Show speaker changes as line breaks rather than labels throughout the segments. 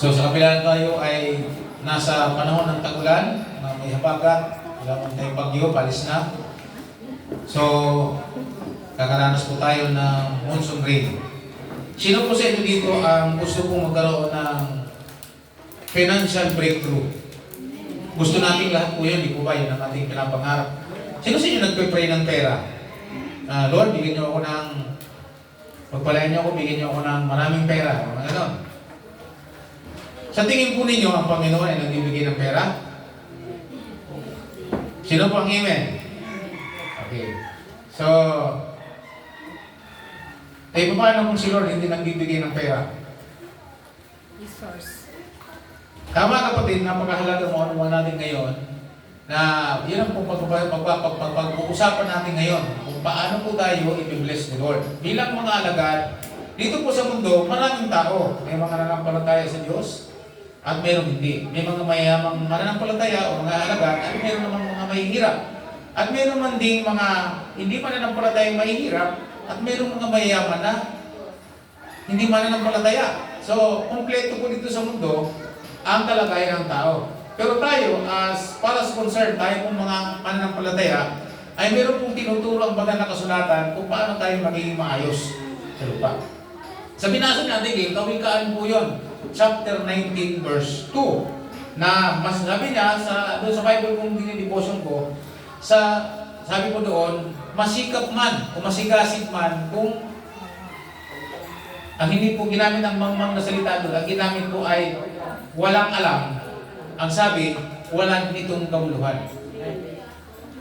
So sa kapila tayo ay nasa panahon ng tag-ulan, na may habagat, wala mong tayong bagyo, palis na. So, kakaranas po tayo ng monsoon rain. Sino po sa inyo dito ang gusto pong magkaroon ng financial breakthrough? Gusto natin lahat po yun, di po ba? Yun ang ating pinapangarap. Sino sa inyo nagpe-pray ng pera? Lord, bigyan niyo ako ng, pagpalain niyo ako, bigyan niyo ako ng maraming pera. Mga ganon. Sa tingin po ninyo, ang Panginoon ay nagbibigay ng pera? Sino po ang amen? Okay. So, paano kung si Lord hindi nagbibigay ng pera?
Resource.
Tama kapatid, napakahalaga mo ano natin ngayon na yun ang pag-uusapan natin ngayon kung paano po tayo i-bless ni Lord. Bilang mga alagad, dito po sa mundo, maraming tao. May mga nananampalataya sa Diyos at meron hindi. May mga mayamang mananampalataya o mga alagad at meron namang mga mahihirap. At meron man ding mga hindi mananampalataya mahihirap at meron mga mayayaman na hindi mananampalataya. So, kumpleto po dito sa mundo ang kalagayan ng tao. Pero tayo, as far as concerned, tayo pong mga mananampalataya, ay meron pong tinuturo ang baga na kasulatan kung paano tayo magiging maayos sa lupa. Sa binasa natin, Kawikaan po yun, chapter 19, verse 2, na mas sabi niya, doon sa Bible kong dinidevotion ko, sabi ko doon, masikap man o masigasig man kung ang hindi po ginamit ang mangmang na salita doon, ang ginamit po ay walang alam. Ang sabi, wala nitong kabuluhan.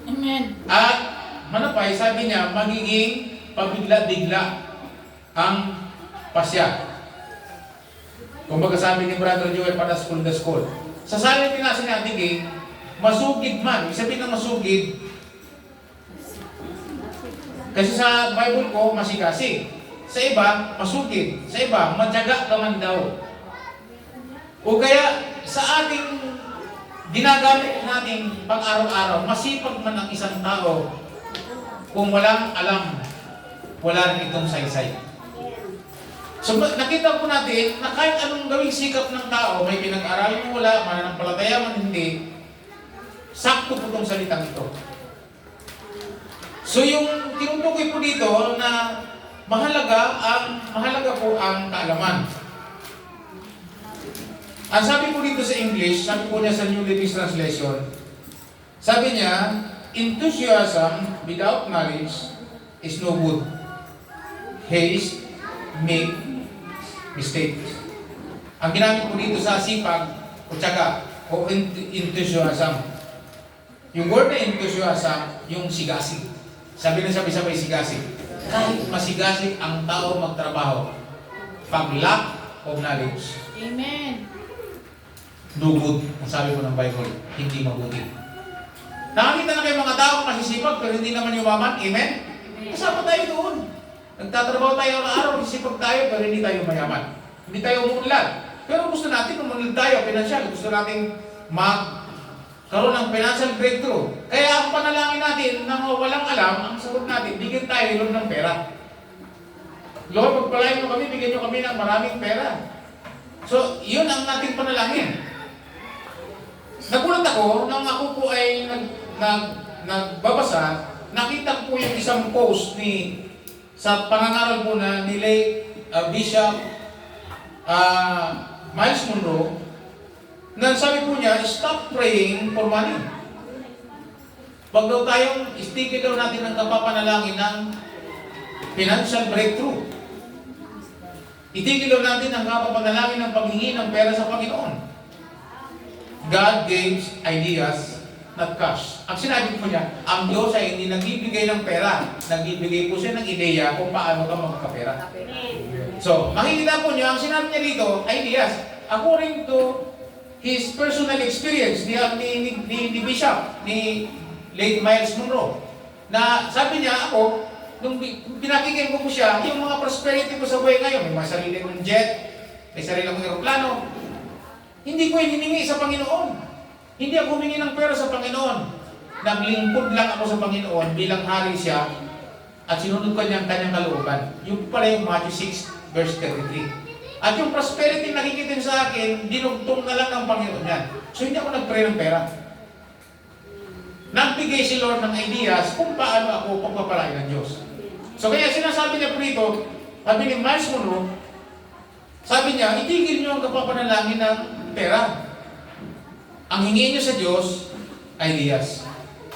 Amen.
At manapay, sabi niya, magiging pabigla-bigla ang pasya. Kung baga sabi ni Brother Joel para school the school. Sa salin pinasa niya, tiging, masugid man. Ibig sabihin ng masugid, kasi sa Bible ko, masigasig. Sa iba, masugid. Sa iba, matyaga ka man daw. O kaya, sa ating ginagamit natin pang-araw-araw, masipag man ang isang tao kung walang alam, wala rin itong saysay. So, nakita po natin na kahit anong gawing sikap ng tao, may pinag-aralan mo wala, mananampalataya man hindi, sakto po itong salitang ito. So, yung tinutukoy po dito na mahalaga po ang kaalaman. Ang sabi po dito sa English, sabi po niya sa New Living Translation, sabi niya, enthusiasm without knowledge is no good. Haste make mistakes. Ang ginamit po dito sa sipag o tiyaga o enthusiasm. Yung word na enthusiasm, yung sigasig. Sabi na sabay-sabay sigasig. Kahit masigasig ang tao magtrabaho, pag lack of knowledge,
Amen.
no good. Ang sabi ko ng Bible, hindi mabuti. Nakakita na kayo mga tao masisipag pero hindi naman yumaman. Amen? Kasama tayo doon. Nagtatrabaho tayo araw-araw, masisipag tayo pero hindi tayo mayaman. Hindi tayo umunlad. Pero gusto natin umunlad tayo, financial. Gusto natin magkaroon ng financial breakthrough. Kaya ang panalangin natin na walang alam, ang sagot natin, bigyan tayo Lord ng pera. Lord, pagpalain mo kami, bigyan nyo kami ng maraming pera. So, yun ang ating panalangin. Nagulat ako, nang ako po ay nagbabasa, nakita ko po yung isang post sa pangangaral po na ni late Bishop Miles Monroe, na sabi po niya, stop praying for money. Wag daw tayong, istigil daw natin ang kapapanalangin ng financial breakthrough. Itigil daw natin ang kapapanalangin ng paghingi ng pera sa Panginoon. God gives ideas, not cash. Ang sinabi po niya, ang Diyos ay hindi nagbibigay ng pera. Nagbibigay po siya ng ideya kung paano ka magkapera. So, makikita po niyo, ang sinabi niya dito, ideas. According to his personal experience ni Bishop, ni late Miles Monroe, na sabi niya ako, nung pinakinggan ko po siya, yung mga prosperity ko sa buhay ngayon, may mga sarili kong jet, may sarili kong aeroplano, hindi ko hiningi sa Panginoon. Hindi ako humingi ng pera sa Panginoon. Naglingkod lang ako sa Panginoon bilang hari siya at sinunod ko niya ang kanyang kalooban. Yung pala yung Matthew 6, verse 33. At yung prosperity na nakikita niyo sa akin, dinugtong na lang ng Panginoon yan. So hindi ako nag-pray ng pera. Nagbigay si Lord ng ideas kung paano ako pagpapalain ng Diyos. So kaya sinasabi niya po dito, sabi ni Miles Monroe, sabi niya, itigil niyo ang kapapanalangin ng pera. Ang hingin niyo sa Diyos, ideas.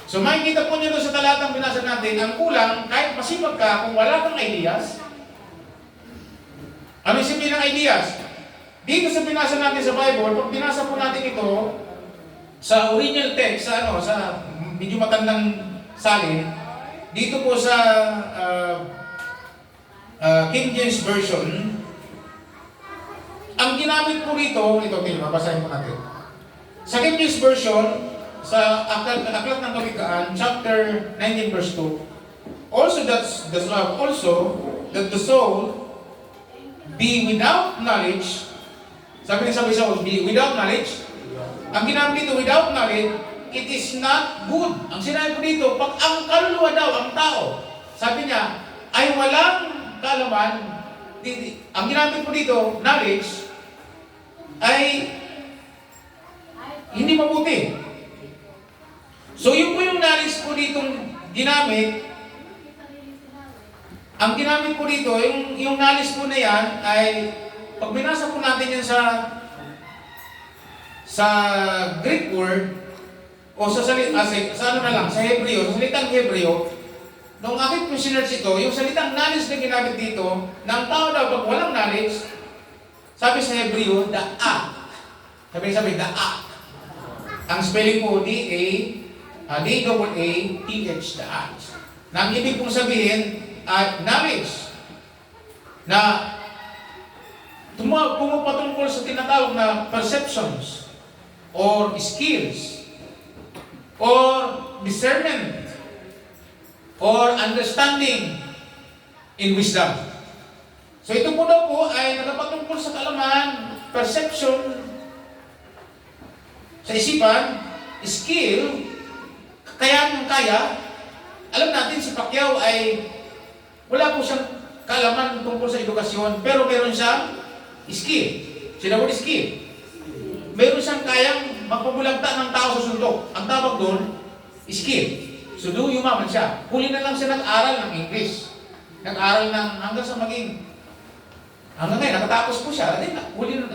So makikita po niyo doon sa talatang binasa natin, ang kulang, kahit masipag ka, kung wala kang ideas, ano yung sabihin ng ideas? Dito sa binasa natin sa Bible, pag binasa po natin ito, sa original text, sa medyo matandang salin, dito po sa King James Version, ang ginamit po rito, ito, babasahin po natin. Sa King James Version, sa Aklat ng Kawikaan, chapter 19, verse 2, also that the soul be without knowledge, sabi sa be without knowledge, ang ginamit dito, without knowledge, it is not good. Ang sinabi ko dito, pag ang kaluluwa daw, ang tao, sabi niya, ay walang kaalaman, ang ginamit ko dito, knowledge, ay hindi mabuti. So yun po yung knowledge po dito ginamit. Ang ginamit po dito, yung knowledge po na yan, ay pag binasa po natin yan sa Greek word, o sa Hebreo, sa salitang Hebreo, nung aking po sinerch ito, yung salitang knowledge na ginamit dito, na ang tao daw pag walang knowledge, sabi sa Hebreo, da'ak. Sabi, da'ak. Ang spelling po, D-A-A-T-H, da'ak. Na ang ibig pong sabihin, knowledge, na pumapatungkol sa tinatawag na perceptions, or skills, or discernment, or understanding in wisdom. So ito po daw po ay nagpatungkol sa kaalaman, perception, sa isipan, skill, kakayahan ng kaya. Alam natin si Pacquiao ay wala po siyang kaalaman tungkol sa edukasyon, pero meron siyang skill. Sino po skill? Meron siyang kayang magpabulagta ng tao sa suntok. Ang tawag doon, skill. So doon yumaman siya. Huli na lang siya nag-aral ng English. Nag-aral ng hanggang ngayon, nakatapos po siya.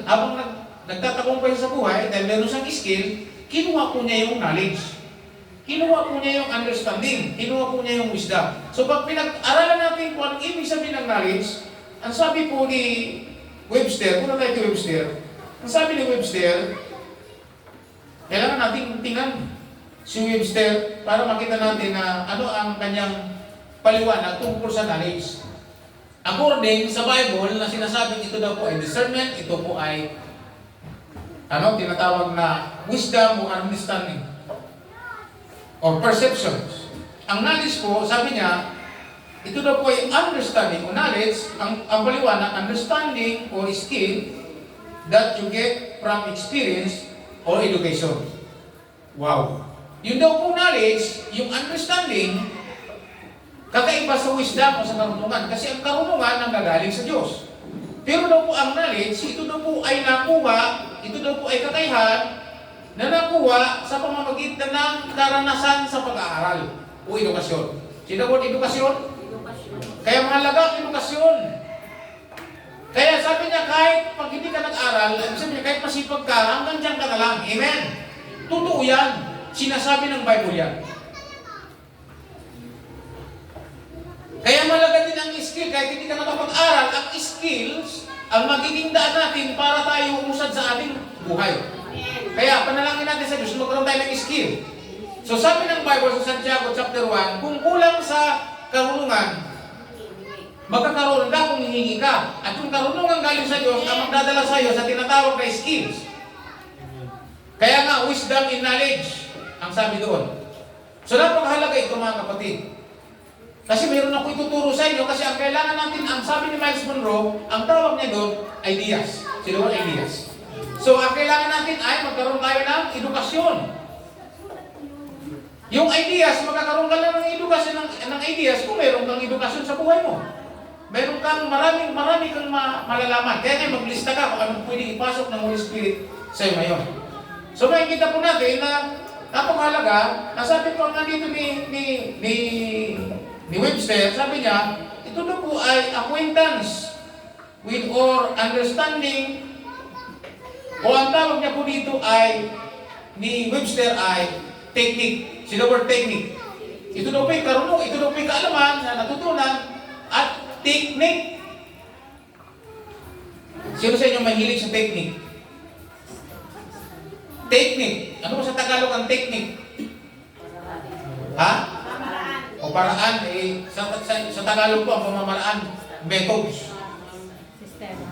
Habang nagtatagumpay sa buhay, dahil meron siyang skill, kinuha po niya yung knowledge. Kinuha po niya yung understanding. Kinuha po niya yung wisdom. So pag pinag-aralan natin kung anong ibig sabihin ng knowledge, ang sabi po ni Webster, kung tayo kay Webster, ang sabi ni Webster, kailangan natin tingnan si Webster para makita natin na ano ang kanyang paliwanag tungkol sa knowledge. According sa Bible, na sinasabing ito daw po ay discernment, ito po ay tinatawag na wisdom o understanding or perceptions. Ang knowledge po, sabi niya, ito daw po ay understanding o knowledge, ang paliwanag, understanding or skill that you get from experience or education. Wow! Yun daw po knowledge, yung understanding, kakaiba sa wisdom o sa karunungan. Kasi ang karunungan ang gagaling sa Diyos. Pero daw po ang knowledge, ito daw po ay nakuha, ito daw po ay kakayahan na nakuha sa pamamagitan ng karanasan sa pag-aaral o edukasyon. Sino po edukasyon? Kaya mahalaga ang edukasyon. Kaya sabi niya, kahit pag hindi ka nag-aral, sabi niya, kahit masipag ka, hanggang dyan ka na lang. Amen? Totoo yan. Sinasabi ng Bible yan. Kaya mahalaga din ang skill. Kahit hindi ka nakapag-aral, ang skills, ang magiging daan natin para tayo umusad sa ating buhay. Kaya panalangin natin sa Diyos, magkaroon tayo ng skill. So sabi ng Bible sa Santiago chapter 1, kung kulang sa karunungan, magkakaroon ka kung hihingi ka. At kung karunungan galing sa Diyos, ang magdadala sa iyo sa tinatawag na skills. Kaya nga, wisdom in knowledge, ang sabi doon. So napakahalaga ito mga kapatid. Kasi mayroon ako ituturo sa inyo, kasi ang kailangan natin, ang sabi ni Miles Monroe, ang tawag niya doon, ideas. Sino ba ideas? So ang kailangan natin ay magkaroon tayo ng edukasyon. Yung ideas, magkakaroon ka lang ng edukasyon ng ideas kung mayroon kang edukasyon sa buhay mo. meron kang marami kang malalaman. Kaya ngayon maglista ka kung anong pwedeng ipasok ng Holy Spirit sa iyo ngayon. So makikita po natin na napakahalaga, nasabi po nga dito ni Webster, sabi niya, ito na po ay acquaintance with or understanding, o ang tawag niya po dito ay, ni Webster ay technique. Sino word technique? Ito daw po yung karunong, ito daw po yung kaalaman na natutunan at technique. Sino sa inyo mahilig sa technique? Technique. Ano ba sa Tagalog ang technique? Ha? O paraan. Sa Tagalog po ang pamamaraan, methods.
Sistema.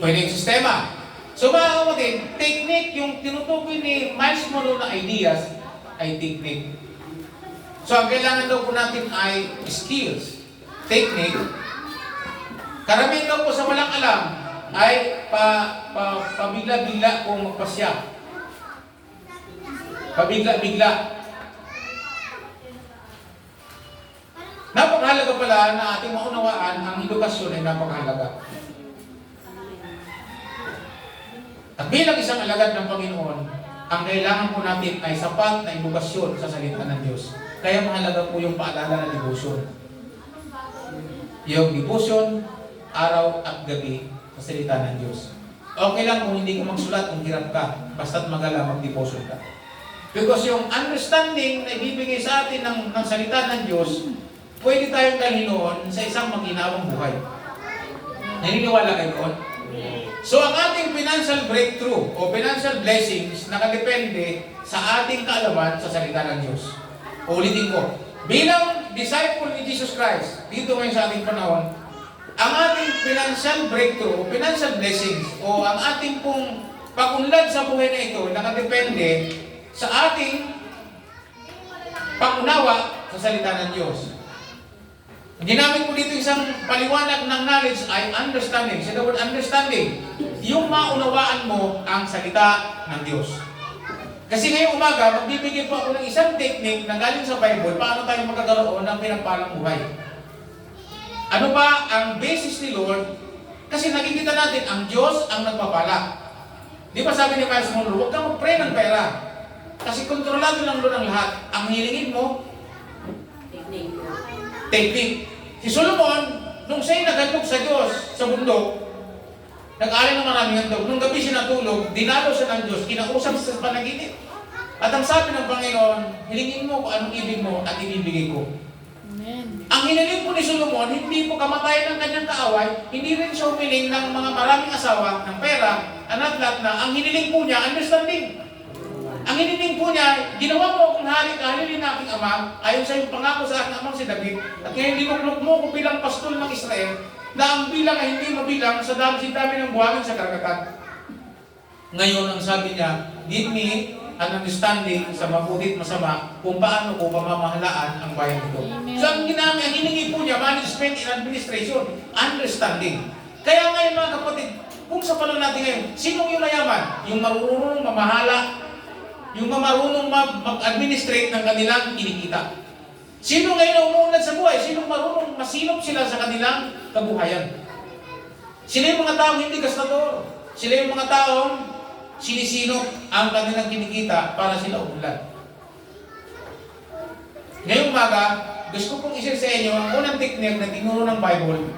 Pwede yung sistema. So mga kapatid, technique, yung tinutukoy ni Miles Monroe na ideas, ay technique. So ang kailangan daw po natin ay skills. Technique. Karamihan daw po sa walang alam ay pabigla-bigla kung magpasya. Pabigla-bigla. Napakahalaga pala na ating maunawaan ang edukasyon ay napakahalaga. At bilang isang alagad ng Panginoon, ang kailangan po natin ay sapat na edukasyon sa salita ng Diyos. Kaya mahalaga po yung paalala ng devotion. Yung devotion, araw at gabi sa salita ng Diyos. Okay lang kung hindi ka magsulat, kung hirap ka, basta't magala mag-devotion ka. Because yung understanding na ibibigay sa atin ng salita ng Diyos, pwede tayong dalhin noon sa isang maginawang buhay. Naniniwala kayo doon? So ang ating financial breakthrough o financial blessings nakadepende sa ating kaalaman sa salita ng Diyos. Ulitin ko, bilang disciple ni Jesus Christ, dito ngayon sa ating panahon, ang ating financial breakthrough o financial blessings o ang ating pong pagunlad sa buhay na ito nakadepende sa ating pangunawa sa salita ng Diyos. Ginamit ko dito isang paliwanag ng knowledge ay understanding. Sa word understanding, yung maunawaan mo ang salita ng Diyos. Kasi ngayong umaga, magbibigay po ako ng isang technique na galing sa Bible, paano tayo magkakaroon ng pinagpalang buhay. Ano ba ang basis ni Lord? Kasi nakikita natin, ang Diyos ang nagpapala. Di ba sabi ni Miles Monroe, huwag kang mag-pray ng pera. Kasi kontrolado ng Lord ang lahat. Ang hilingin mo, technique. Si Solomon, nung siya'y naghandog sa Diyos, sa bundok, nag-alay ng maraming handog. Nung gabi siya natulog, dinalo siya ng Diyos, kinausap sa panaginip. At ang sabi ng Panginoon, hilingin mo kung anong ibig mo at ibibigay ko.
Amen.
Ang hiniling po ni Solomon, hindi po kamatayan ng kanyang kaaway, hindi rin siya humiling ng mga maraming asawa, ng pera, anak lahat na. Ang hiniling po niya, understanding. Ang hiniling po niya, ginawa mo akong hari, kahalilin na aking ama, ayon sa iyong pangako sa aking amang si David, at ngayon linuklok mo ko bilang pastol ng Israel, na ang bilang ay hindi mabilang sa dami ng buhangin sa karagatan. Ngayon, ang sabi niya, give me an understanding sa mabuti at masama kung paano ko pamamahalaan ang bayan nito.
Amen.
So, ang hiningi po niya, management and administration, understanding. Kaya ngayon mga kapatid, kung sa panahon natin ngayon, sinong yung mayaman? Yung marunong mamahala, yung marunong mag-administrate ng kanilang kinikita. Sino ngayon ang umuunlad sa buhay? Sino marunong masinop sila sa kanilang kabuhayan? Sila yung mga taong hindi gastador. Sila yung mga taong sinisinop ang kanilang kinikita para sila umunlad. Ngayong umaga, gusto kong isip sa inyo ang unang technique na tinuro ng Bible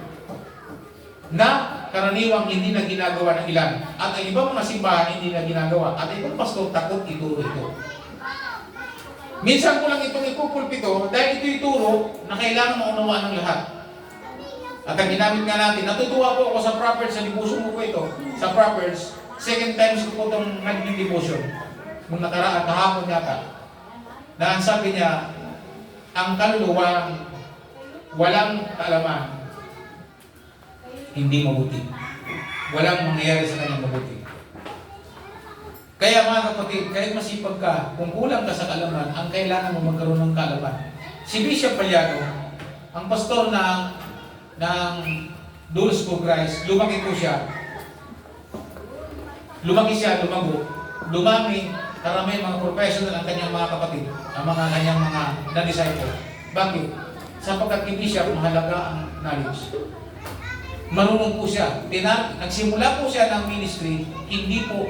na karaniwang hindi na ginagawa ng ilan. At ang ibang mga simbahan hindi na ginagawa. At ibang pastor takot ituro ito. Minsan ko lang itong ipupulpito dahil ito ituro na kailangan maunawaan ng lahat. At ang ginamit nga natin, natutuwa po ako sa Proverbs, sa devotion ko ito, sa Proverbs, second time ko po itong naging devotion. Nung nakaraan, kahapon yata, na ang sabi niya, ang kaluluwa, walang kaalaman, hindi mabuti. Walang mangyayari sa kanyang mabuti. Kaya mga kapatid, kahit masipag ka, kung kulang ka sa kaalaman, ang kailangan mo magkaroon ng kaalaman. Si Bishop Palyado, ang pastor ng Dulce for Christ, lumaki po siya. Lumaki siya, lumago. Dumami, karami mga professional ang kanyang mga kapatid, ang mga kanyang mga na-disciple. Bakit? sapagkat hindi siya mahalaga ang knowledge. Marunong po siya. Nagsimula po siya ng ministry, hindi po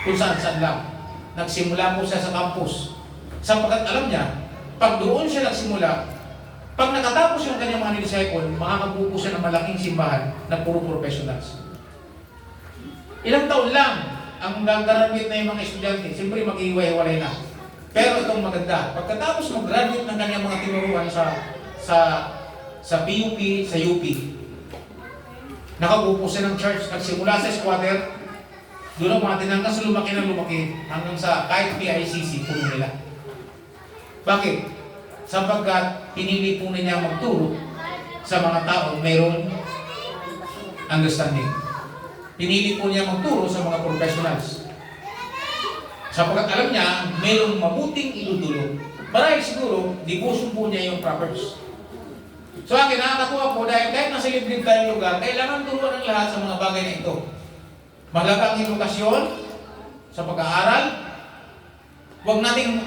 kung saan-saan lang. Nagsimula po siya sa campus. Sapagkat alam niya, pag doon siya nagsimula, pag nakatapos yung kanyang mga disciple, makakabuo siya ng malaking simbahan na puro professionals. Ilang taon lang ang nag-graduate na yung mga estudyante, siyempre mag-iiway-walay na. Pero itong maganda, pagkatapos mag-graduate ng kanyang mga tinuruan sa PUP, sa UP, nakabuo siya ng church, nagsimula sa squatter, doon ang mga tinangkas lumaki ng lumaki, hanggang sa kahit PICC, puno nila. Bakit? Sapagkat pinili po niya magturo sa mga tao mayroong understanding. Pinili po niya magturo sa mga professionals. Sapagkat alam niya, mayroong mabuting idudulog. Marahil siguro, devotion po niya yung prophets. So akin, nakakatuwa po dahil kahit nasa liblib tayong lugar, kailangan turuan ng lahat sa mga bagay na ito. Mahalaga ang edukasyon sa pag-aaral. Huwag nating,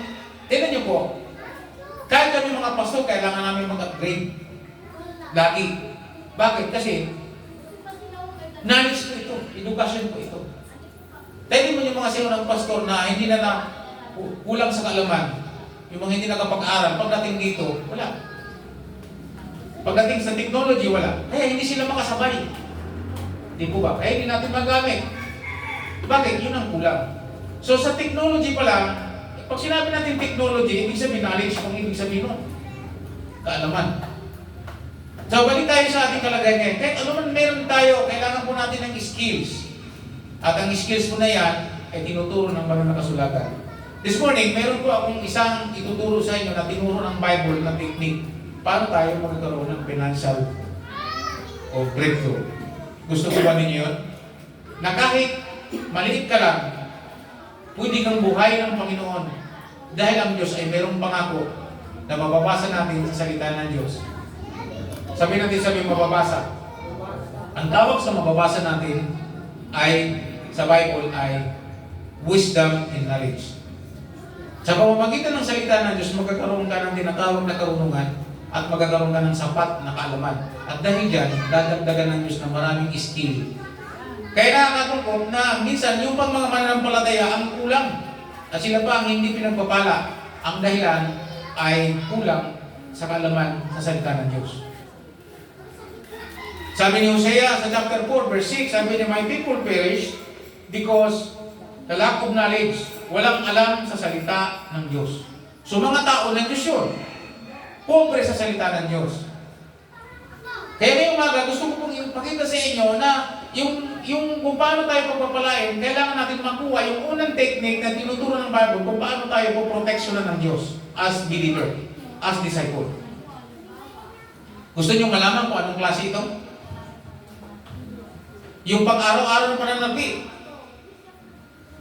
tignan niyo po, kahit kami mga pastor, kailangan namin mag-upgrade. Lagi. Bakit? Kasi, knowledge po ito, edukasyon po ito. Tayo mo yung mga sinunang pastor na hindi na kulang sa kaalaman. Yung mga hindi nakapag-aaral, pagdating dito, wala. Pagdating sa technology, wala. Kaya hindi sila makasabay. Di po ba? Kaya hindi natin magamit. Bakit? Yun ang kulang. So sa technology pala, pag sinabi natin technology, ibig sabihin knowledge, kung ibig sabihin nun, kaalaman. So balik tayo sa ating kalagayan ngayon. Kahit ano man meron tayo, kailangan po natin ng skills. At ang skills po na yan, ay tinuturo ng banal na kasulatan. This morning, meron po akong isang ituturo sa inyo na tinuro ng Bible na technique. Paano tayo magkaroon ng financial o breakthrough? Gusto ko ba ninyo yun? Na kahit maliit ka lang, pwede kang buhay ng Panginoon dahil ang Diyos ay mayroong pangako na mababasa natin sa salita ng Diyos. Sabi mababasa. Ang tawag sa mababasa natin ay sa Bible ay wisdom and knowledge. Sa pamamagitan ng salita ng Diyos, magkakaroon ka ng tinatawag na karunungan at magkakaroon ka ng sapat na kaalaman. At dahil dyan, dadagdagan ng Diyos ng maraming skill. Kaya nakakatungkot na minsan yung pang mga mananampalataya ang kulang. At sila pa ang hindi pinagpapala. Ang dahilan ay kulang sa kaalaman sa salita ng Diyos. Sabi ni Hosea sa chapter 4 verse 6, sabi niya, "My people perish because the lack of knowledge." Walang alam sa salita ng Diyos. So mga tao ng Diyos yun. Pobre sa salita ng Diyos. Kaya ngayong umaga, gusto ko pong ipakita sa inyo na yung kung paano tayo pagpapalain, kailangan natin makuha yung unang technique na tinuturo ng Bible kung paano tayo poproteksyonan ng Diyos as believer, as disciple. Gusto niyo malaman kung anong klase ito? Yung pang-araw-araw na pananalapi.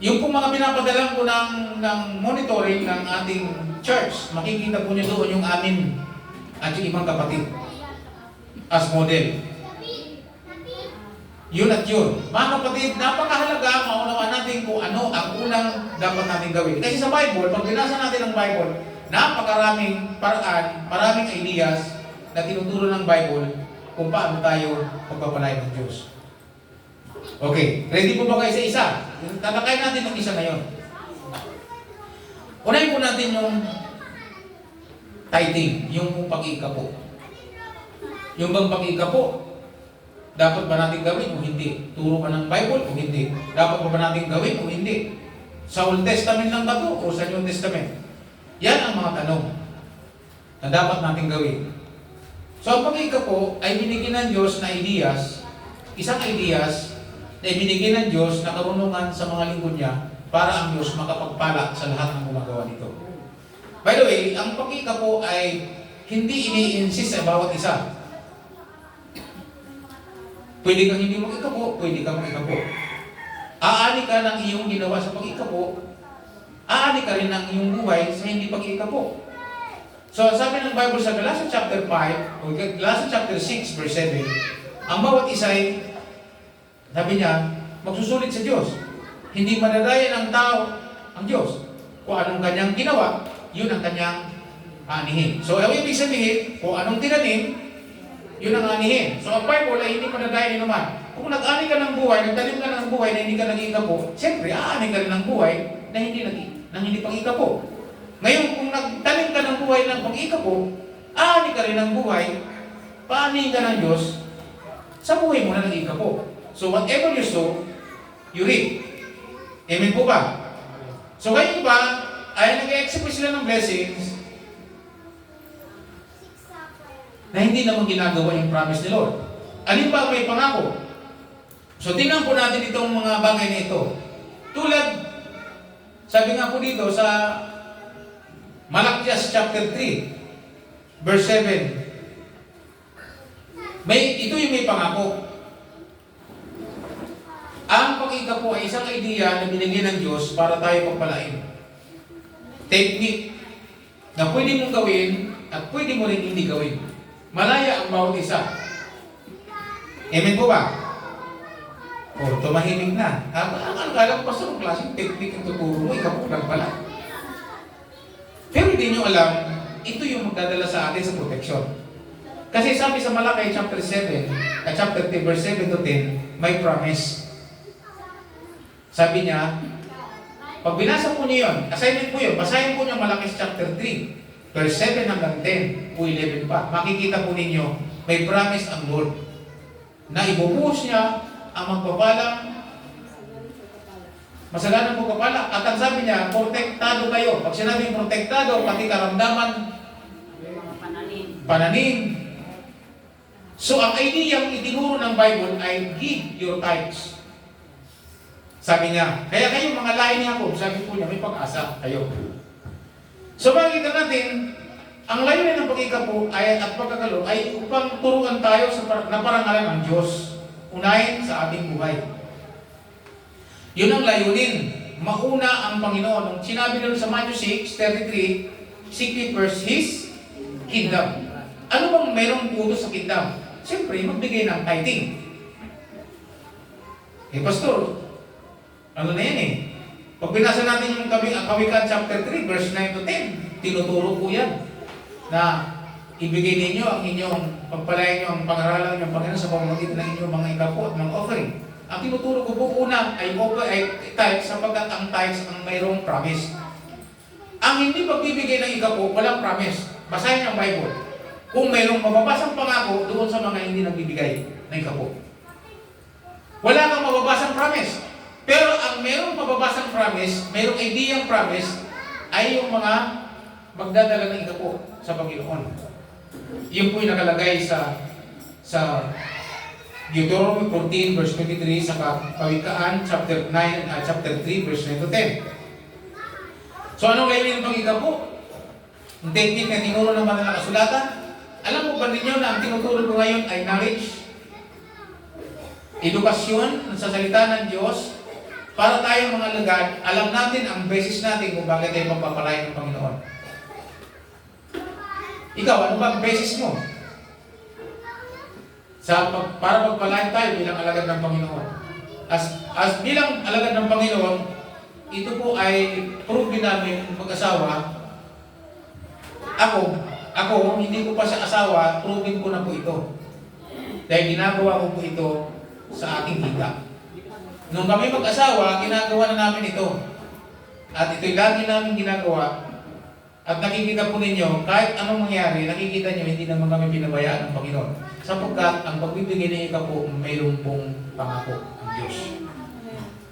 Yung kung mga pinapadala ko ng monitoring ng ating church, makikita po niyo doon yung amin at yung ibang kapatid as model. Yun at yun. Mga kapatid, napakahalaga maunawaan natin kung ano ang unang dapat natin gawin. Kasi sa Bible, pag binasa natin ang Bible, napakaraming paraan, maraming ideas na tinuturo ng Bible kung paano tayo pagpapalain ng Diyos. Okay, ready po ba kayo sa isa? Talakayin natin ng isa ngayon. Unahin po natin yung tithing, yung pag-iikapo. Yung bang pag-iikapo, dapat ba natin gawin o hindi? Turo ba ng Bible o hindi? Dapat ba natin gawin o hindi? Sa Old Testament lang ba ito o sa New Testament? Yan ang mga tanong na dapat natin gawin. So ang pag-iikapo ay binigyan ng Diyos na ideas, isang ideas na ibinigay ng Diyos na karunungan sa mga lingkod niya para ang Diyos makapagpala sa lahat ng gumagawa nito. By the way, ang pag-iikapo ay hindi ini-insist sa bawat isa. Pwede kang hindi mag-ikapo, pwede kang mag-ikapo. Aani ka ng iyong ginawa sa pag-ikapo, aani ka rin ng iyong buhay sa hindi pag-ikapo. So, sabi ng Bible sa Galatians chapter 5, o Galatians chapter 6, verse 7, ang bawat isa ay, sabi niya, magsusulit sa Diyos. Hindi madadaya ng tao ang Diyos. Kung anong kanyang ginawa, yun ang kanyang Aanihin. So, ang ibig sabihin, kung anong tinanim, yun ang aanihin. So, ang Bible ay hindi manadayan naman. Kung nag-ani ka ng buhay, nagtanim ka ng buhay na hindi ka naging kapo, siyempre, aani ka rin ng buhay na hindi pang-ikapo. Ngayon, kung nagtanim ka ng buhay ng pang-ikapo, aani ka rin ng buhay, paanihin ka ng Diyos sa buhay mo na nag-ikapo. So, whatever you sow, you reap. Amen po ba? So, ngayon ba, ay nag-execute sila ng blessings na hindi naman ginagawa yung promise ni Lord. Alin ba may pangako? So, tingnan po natin itong mga bagay na ito. Tulad, sabi nga po dito sa Malakias chapter 3, verse 7. Ito yung may pangako. Ang pag-ikapo ay isang idea na binigyan ng Diyos para tayo pagpalain. Technique na pwede mong gawin at pwede mo rin hindi gawin. Malaya ang bawat isa. Amen po ba? O, tumahimik na. Akala ko pa sa klaseng technique ang tuturo mo, ikaw lang pala. Pero hindi nyo alam, ito yung magdadala sa atin sa protection. Kasi sabi sa Malaki chapter 7, chapter 10, verse 7 to 10, may promise. Sabi niya, pag binasa po niyo yun, assignment po yun, basahin po niyo Malaki chapter 3, verse 7 hanggang 10 o 11 pa. Makikita po ninyo, may promise ang Lord na ibubuhos niya ang magpapalang masaganang pagpapala. At ang sabi niya, protektado kayo. Pag sinabing protektado, pati karamdaman, pananim. So, ang idea yung itinuro ng Bible ay give your tithes. Sabi niya, kaya kayo mga lahi ni Jacob, sabi po niya, may pag-asa kayo. So, makikita natin, ang layunin ng pag-ikapo ay, at pagkakalo ay upang turuan tayo sa naparangalan ng Diyos. Unahin sa ating buhay. Yun ang layunin. Mauna ang Panginoon. Nung sinabi doon sa Matthew 6:33, seek ye first His kingdom. Ano bang mayroong utos sa kingdom? Siyempre, magbigay ng tithing. Pastor, ano na yan eh? Pag binasa natin yung Kawikaan chapter 3, verse 9 to 10, tinuturo po yan na ibigay ninyo ang inyong pagpalayan nyo, ang pangaralan nyo, Panginoon, sa pamamagitan ng inyong mga ikapo at mga offering. Ang tinuturo ko po una ay tithes sapagkat ang tithes ang mayroong promise. Ang hindi pagbibigay ng ikapo, walang promise. Basahin ang Bible. Kung mayroong mababasang pangako doon sa mga hindi nagbibigay ng ikapo. Wala kang mababasang promise. Pero ang mayroong mababasang promise, mayroong ideyang promise, ay yung mga magdadala ng ikapo sa Panginoon. Yun po yung nakalagay sa Deuteronomy 14 verse 23 sa Kawikaan chapter 3 verse 9 to 10. So anong layunin ng pag-ikapo? Ang technique na tinuro ng mga kasulatan. Alam mo ba ninyo na ang tinuturo ko ngayon ay knowledge, edukasyon sa salita ng Diyos para tayo mga alagad, alam natin ang basis natin kung bakit tayo pagpapalain ng Panginoon. Ikaw, ano ba ang basis mo? Para pagpalain tayo bilang alagad ng Panginoon. As bilang alagad ng Panginoon, ito po ay prove namin mag-asawa. Ako, hindi ko pa sa asawa, proving ko na po ito. Dahil ginagawa ko po ito sa ating kita. Nung kami mag-asawa, ginagawa na namin ito. At ito'y lagi namin ginagawa. At nakikita po ninyo, kahit anong mangyari, nakikita nyo, hindi naman kami pinabayaan ng Panginoon. Sapagkat ang pagbibigay ng ikapo, mayroon pong pangako ang Diyos.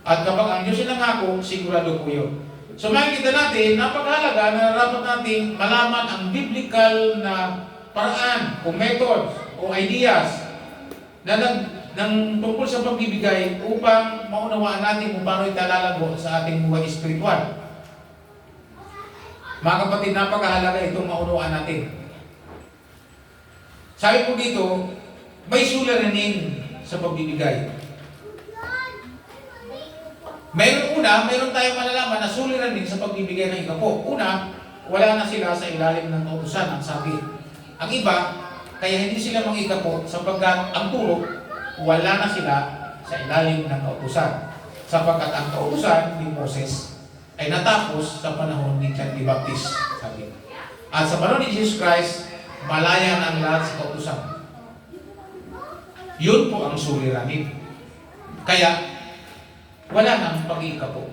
At kapag ang Diyos ay nangako, sigurado po yun. So makikita natin, napakahalaga na dapat natin malaman ang biblical na paraan o methods o ideas na tungkol sa pagbibigay upang maunawaan natin kung paano italalago sa ating buhay espiritual. Mga kapatid, napakahalaga itong maunawaan natin. Sabi po dito, may suliranin sa pagbibigay. Meron tayong malalaman na suliranin sa pagbibigay ng ikapo. Una, wala na sila sa ilalim ng kautusan, ang sabi. Ang iba, kaya hindi sila mang-ikapo sapagkat ang turo, wala na sila sa ilalim ng kautusan. Sapagkat ang kautusan ni Moses ay natapos sa panahon ni John the Baptist, sabi. At sa panahon ni Jesus Christ, malaya na ang lahat sa kautusan. Yun po ang suliranin. Kaya, wala nang pag-iikapo.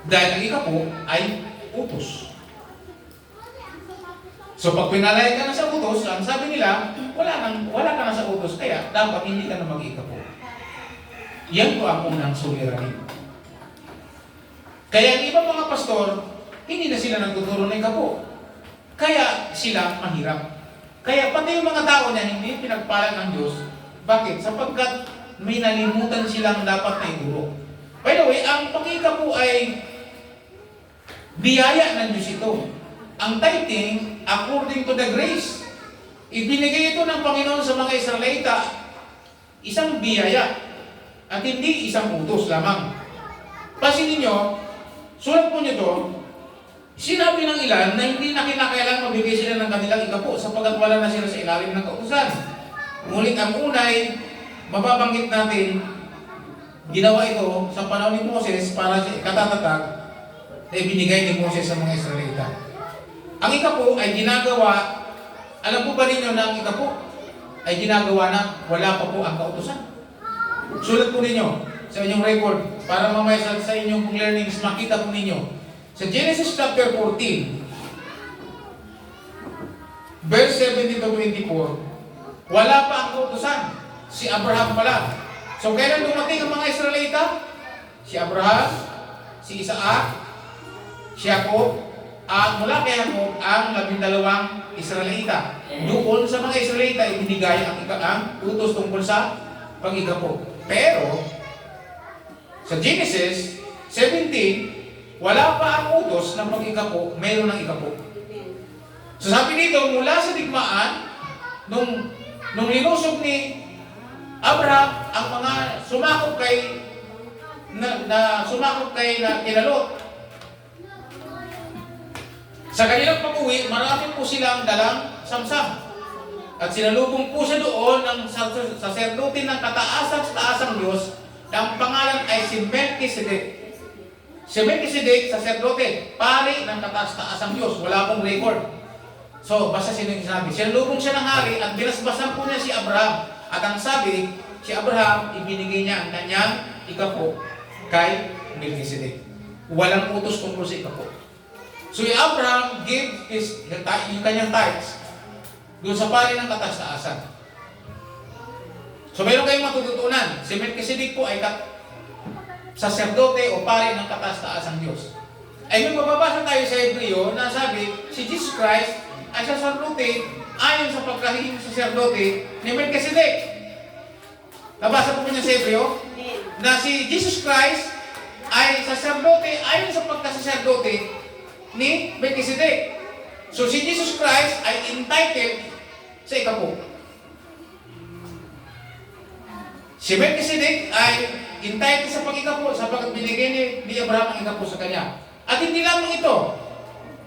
Dahil ang ikapo ay utos. So pag pinalaya ka na sa utos, ang sabi nila, wala ka na sa utos, kaya dapat hindi ka na mag-ikapo. Yan po ang unang suliranin. Kaya ang ibang mga pastor, hindi na sila nagtuturo ng ikapo. Kaya sila mahirap. Kaya pati yung mga tao na hindi pinagpala ng Diyos, bakit? Sapagkat may nalimutan silang dapat na ituro. By the way, ang pag-ikapo ay biyaya ng Diyos ito. Ang tithing, according to the grace, ibinigay ito ng Panginoon sa mga Israelita, isang biyaya, at hindi isang utos lamang. Pansinin nyo, sulat po nyo to, sinabi ng ilan na hindi na kinakailangan mabigay sila ng kanilang ikapo sapagkat wala na sila sa ilalim ng kautusan. Ngunit ang unay, mababanggit natin, ginawa ito sa panahon ni Moses para sa katatatag na ibinigay ni Moses sa mga Israelita. Ang ikapo ay ginagawa, alam po ba ninyo na ang ikapo ay ginagawa na wala pa po ang kautusan? Sulat po ninyo sa inyong record para mamaya sa inyong learnings makita po ninyo. Sa Genesis chapter 14, verse 17 to 24, wala pa ang kautusan. Si Abraham pala. So kailan dumating ang mga Israelita? Si Abraham, si Isaac, si Jacob, at mula kay Jacob ang 12 Israelita. Doon sa mga Israelita ibinigay ang utos tungkol sa pag-ikapo. Pero sa Genesis 17, wala pa ang utos ng pag-ikapo, mayroon ng ikapo. So sabi dito, mula sa digmaan, nung linusog ni Abraham ang mga sumakop kay kinalot. Sa kanilang pag-uwi, marami po silang dalang samsam. At sinalubong po siya doon ng saserdote ng kataas-taasang Diyos na ang pangalan ay si Melchizedek. Si Melchizedek, saserdote, pari ng kataas-taasang Diyos. Wala pong record. So, basta sino yung sinabi. Sinalubong siya ng hari at binasbasan po niya si Abraham. At ang sabi, si Abraham, ibinigay niya ang kanyang ikapo kay Melchizedek. Walang utos tungkol sa ikapo. So, si Abraham gave yung kanyang tithes doon sa pari ng kataas-taasan. So, meron kayong matututunan. Si Melchizedek po ay saserdote o pari ng kataas-taasang Diyos. Ay may mababasa tayo sa Hebreo na sabi, si Jesus Christ ay saserdote ayon sa pagkahing saserdote ni Melchizedek. Nabasa po niyo sa Hebreo na si Jesus Christ ay saserdote ayon sa pagkasaserdote ni Melchizedek. So si Jesus Christ ay entitled sa ikapo. Si Melchizedek ay entitled sa pag-ikapo sapagkat binigay ni Abraham ang ikapo sa kanya. At hindi lamang ito.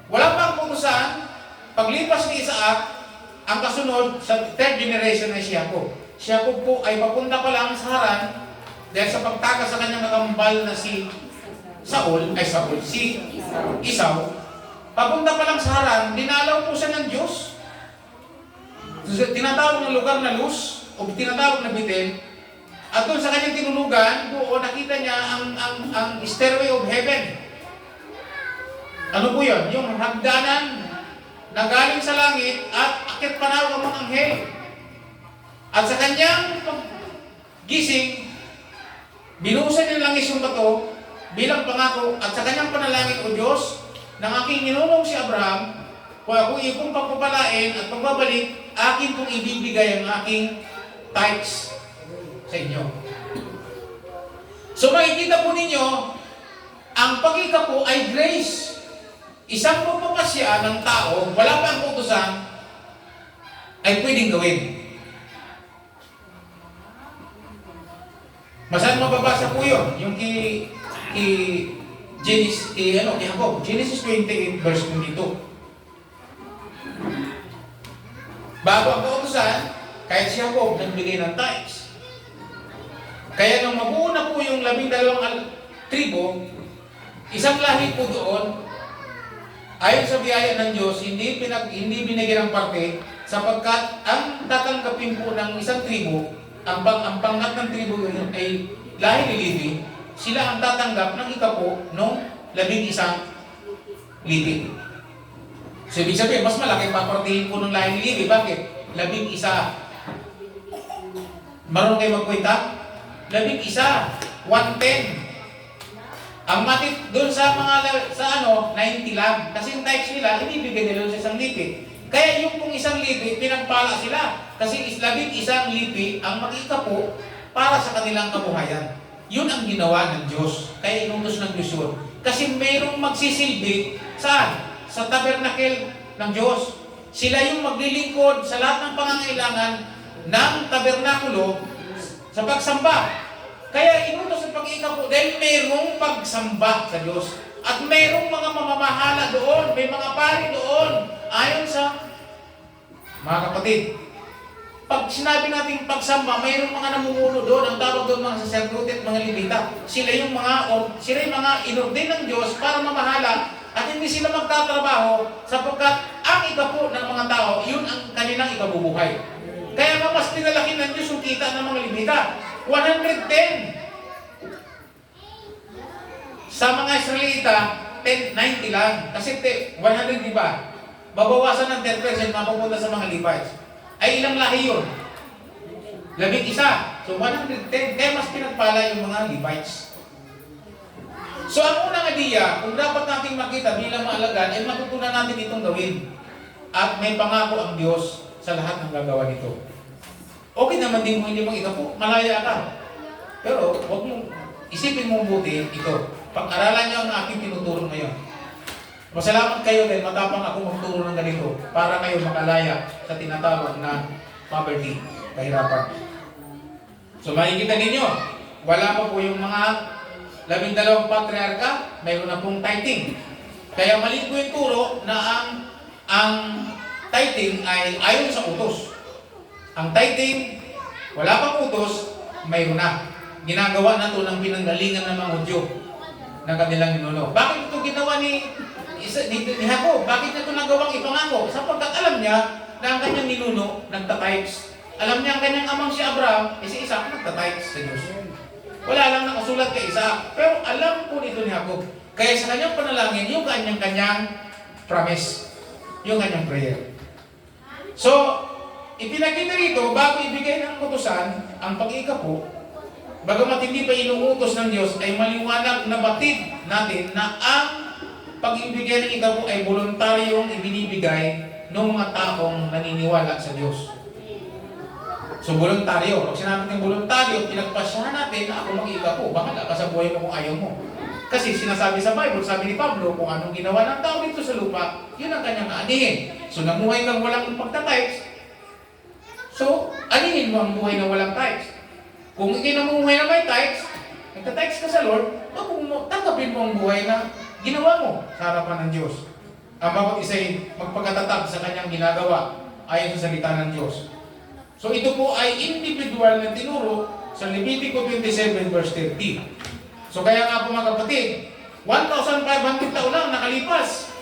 Wala pa ang putusan, paglipas ni Isaac, ang kasunod sa third generation ay si Jacob. Si Jacob po ay papunta pa lang sa Haran dahil sa pagtakas sa kanyang kakambal na si Esau. Papunta pa lang sa Haran, dinalaw po siya ng Diyos. Tinatawag ng lugar na Luz o tinatawag na Bethel. At doon sa kanyang tinulugan, doon nakita niya ang stairway of heaven. Ano po yun? Yung hagdanan na galing sa langit at akit panawag ang mga anghel. At sa kanyang gising, binuhusan niya langis yung bato bilang pangako at sa kanyang panalangin, O Diyos, ng aking ninunong si Abraham, kung ako ikong pagpapalain at pagbabalik, akin kong ibibigay ang aking tithes sa inyo. So makikita po ninyo, ang pag-ikapo ay grace. Isang pagpapasya ng tao, wala pa ang utusan, ay pwedeng gawin. Masan mababasa po yun? Yung Genesis 28 verse 22. Bago ang kautusan, kahit si Jacob nagbigay ng tithes. Kaya nung mabuo na po yung 12 tribo, isang lahi po doon, Ayon sa biyaya ng Diyos, hindi binigyan ng parte sapagkat ang tatanggapin po ng isang tribo, ang pangkat ng tribo ay lahi ni Levi, sila ang tatanggap ng ikapo ng 11 lipi. So, ibig sabihin, mas malaki papartihin po ng lahi ni Levi. Bakit? 11. Marunong kayo magkwenta? 11. 110. Ang matit doon sa 90 lang. Kasi yung types nila, ibibigay nila sa isang lipi. Kaya yung pong isang lipi, pinagpala sila. Kasi 11 lipi ang makikapo para sa kanilang kabuhayan. Yun ang ginawa ng Diyos. Kaya inutos ng Diyos yun. Kasi mayroong magsisilbi saan? Sa tabernakel ng Diyos. Sila yung maglilingkod sa lahat ng pangangailangan ng tabernakulo sa pagsamba. Kaya inutos ang pag-ikapo dahil mayroong pagsamba sa Diyos. At mayroong mga mamamahala doon, may mga pari doon. Ayon sa mga kapatid, pag sinabi natin pagsamba, mayroong mga namumuno doon. Ang tawag doon mga saserdote at mga libita. Sila yung mga inordin ng Diyos para mamahala at hindi sila magtatrabaho sapagkat ang ikapo ng mga tao, yun ang kanilang ikabubuhay. Kaya nga mas pinalaki ng Diyos yung kita ng mga libita. 110. Sa mga Israelita, 90 lang. Kasi 100, di ba? Babawasan ng 10%, mapupunta sa mga Levites. Ay ilang lahi yun? 11. So 110. Kaya mas pinagpala yung mga Levites. So ang unang idea, kung dapat nating makita bilang mga alagad, ay matutunan natin itong gawin. At may pangako ang Diyos sa lahat ng gagawa nito. Okay naman din mo hindi mag-ikapo, malaya ka. Pero huwag mong isipin mong buti ito. Pag-aralan niyo ang aking tinuturo ngayon. Masalamat kayo dahil matapang ako magturo ng ganito para kayo makalaya sa tinatawag na poverty, kahirapan. So makikita ninyo, wala pa po yung mga 12 patriarka, mayroon na pong tithing. Kaya mali po yung turo na ang tithing ay ayon sa utos. Ang tithing, wala pang utos, mayroon na. Ginagawa na ito ng pinanggalingan ng mga Hudyo na kanilang ninuno. Bakit ito ginawa ni Jacob? Bakit ito nagawang ipangako? Sapagkat alam niya na ang kanyang ninuno nagtatithes. Alam niya ang kanyang amang si Abraham, si Isaac nagtatithes sa Diyos. Wala lang nakasulat kay Isaac. Pero alam po nito ni Jacob. Kaya sa kanyang panalangin, yung kanyang promise. Yung kanyang prayer. So, ipinakita rito, bago ibigay ng utusan, ang pag-ikapo, bagamat hindi pa inuutos ng Diyos, ay maliwanag na batid natin na ang pag-ibigay ng ikapo ay voluntaryong ibinibigay ng mga taong naniniwala sa Diyos. So, voluntaryo. Pag sinabi ng voluntaryo, pinagpasyahan natin na ako mag-ikapo. Bahala ka sa buhay mo kung ayaw mo. Kasi sinasabi sa Bible, sabi ni Pablo, kung anong ginawa ng tao dito sa lupa, yun ang kanyang aanihin. So, namuhay kang walang pagtatithes, so, anihin mo ang buhay na walang tithes. Kung ikinamuhay na may tithes, nagtatithes ka sa Lord, tanggapin mo ang buhay na ginawa mo sa harapan ng Diyos. Ang bawat isa ay magpagkatatag sa kanyang ginagawa ayon sa salita ng Diyos. So ito po ay individual na tinuro sa Levitico 27 verse 30. So kaya nga po mga kapatid, 1,500 taon lang nakalipas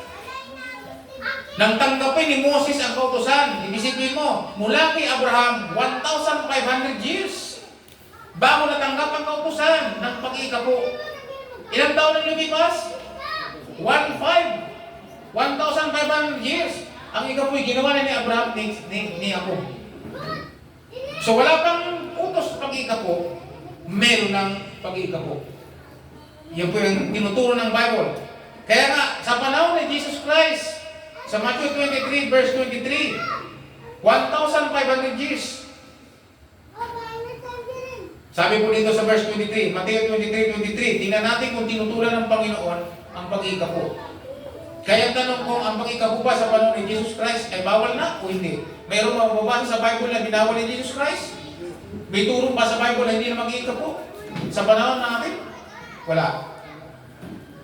nang tanggapin ni Moses ang kautusan. Ibisipin mo, mula kay Abraham, 1,500 years bago natanggap ang kautusan ng pag-iikapo. Ilang taon ang lumipas? 1,500 years. Ang ikapo'y ginawa na ni Abraham ni Jacob. So wala pang utos sa pag-iikapo, meron ng pag-iikapo. Yan po yung tinuturo ng Bible. Kaya nga, sa panahon ni Jesus Christ, sa Matthew 23 verse 23, 1,500 years. Sabi po dito sa verse 23, Matthew 23:23, tingnan natin kung tinutulan ng Panginoon ang pag-iikapo. Kaya tanong ko, ang pag-iikapo ba sa panahon ni Jesus Christ ay bawal na o hindi? Mayroong mababasa sa Bible na binawal ni Jesus Christ? May turo pa sa Bible na hindi na mag-iikapo? Sa panahon natin? Wala.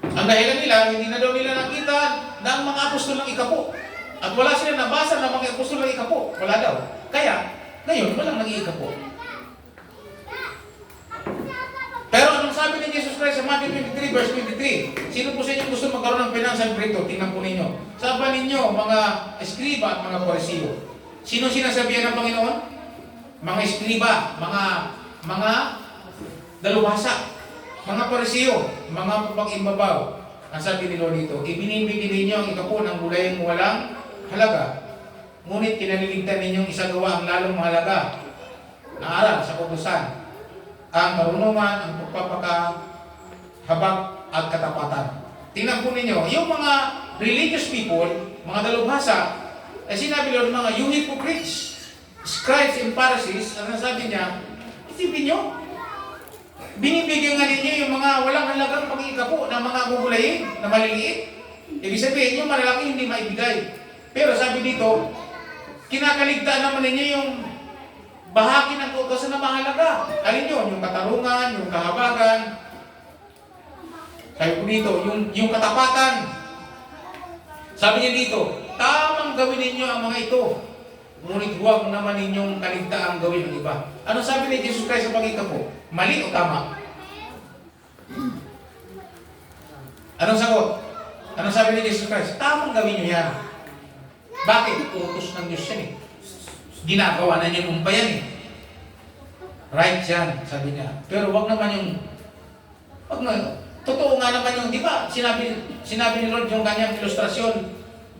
Ang dahilan nila, hindi na daw nila nakita na ang mga apostol ng ikapo. At wala sila nabasa na mga apostol ng ikapo. Wala daw. Kaya, ngayon, walang nag-iikapo. Pero anong sabi ni ni Jesus Christ sa Matthew 23 verse 23? Sino po sa inyo gusto magkaroon ng financial breakthrough? Tingnan po ninyo. Sabi ninyo, mga eskriba at mga parisiyo. Sino sinasabihan ng Panginoon? Mga eskriba, mga dalubhasa, mga parisiyo, mga pag-imbabaw. Ang sabi ni Lord dito, ibinibigay ninyo ang ikapo ng gulayang walang halaga. Ngunit kinaliligtan ninyong isagawa ang lalong mahalaga na aral sa kautusan, ang karunungan, ang pagpapakahabag at katapatan. Tingnan po ninyo, yung mga religious people, mga dalubhasa, ay sinabi Lord, mga you hypocrites, scribes and Pharisees, ang nasabi niya, isipin nyo, binibigyan nga ninyo yung mga walang halagang pag-iikapo ng mga gugulayin na maliliit. Ibig sabihin, yung malalaki hindi maibigay. Pero sabi dito, kinakaligtaan naman ninyo yung bahagi ng kautusan na mahalaga. Alin yun? Yung katarungan, yung kahabagan. Sabi po dito, yung katapatan. Sabi niya dito, tamang gawin ninyo ang mga ito. Ngunit huwag naman ninyong kaligtaang gawin ng iba. Ano sabi ni Jesus Christ sa pag-ikapo? Mali o tama? Anong sagot? Anong sabi ni Jesus Christ? Tamang gawin nyo yan. Bakit? Utos ng Diyos yan eh. Ginagawa na niya nung pa yan eh. Right yan, sabi niya. Pero wag naman yung, totoo nga naman yung, di ba? Sinabi ni Lord yung kanyang ilustrasyon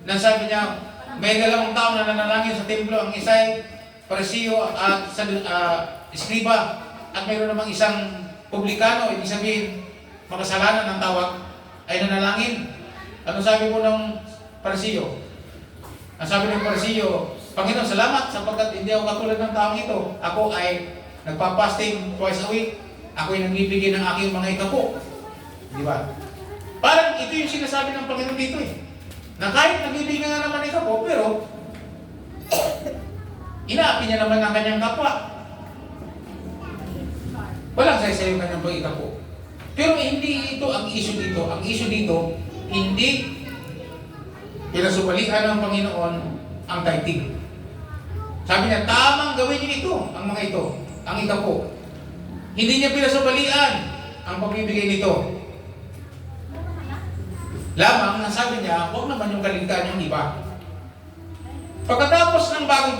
na sabi niya, may dalawang tao na nanalangin sa templo, ang isa'y parisiyo at eskriba, at mayroon namang isang publikano, ibig sabihin, makasalanan ng tawag, ay nanalangin. Ano sabi po ng parisiyo? Ang sabi ng parisiyo, Panginoon, salamat sapagkat hindi ako katulad ng taong ito. Ako ay nagpapasting twice a week. Ako ay nagbibigay ng aking mga ikapo. Di ba? Parang ito yung sinasabi ng Panginoon dito eh. Na kahit nagbibigay nga naman ng ikapo, pero inaapi niya naman ang kanyang kapwa. Walang saysay yung kanyang pag-ikapo. Pero hindi ito ang issue dito. Ang issue dito, hindi pinasubalikan ng Panginoon ang tithing. Sabi niya, tamang gawin niyo ito, ang mga ito, ang ikapo. Hindi niya pinasubalian ang pagbibigay nito. Lamang, nasabi niya, huwag naman yung kaligtaan yung iba. Pagkatapos ng bagong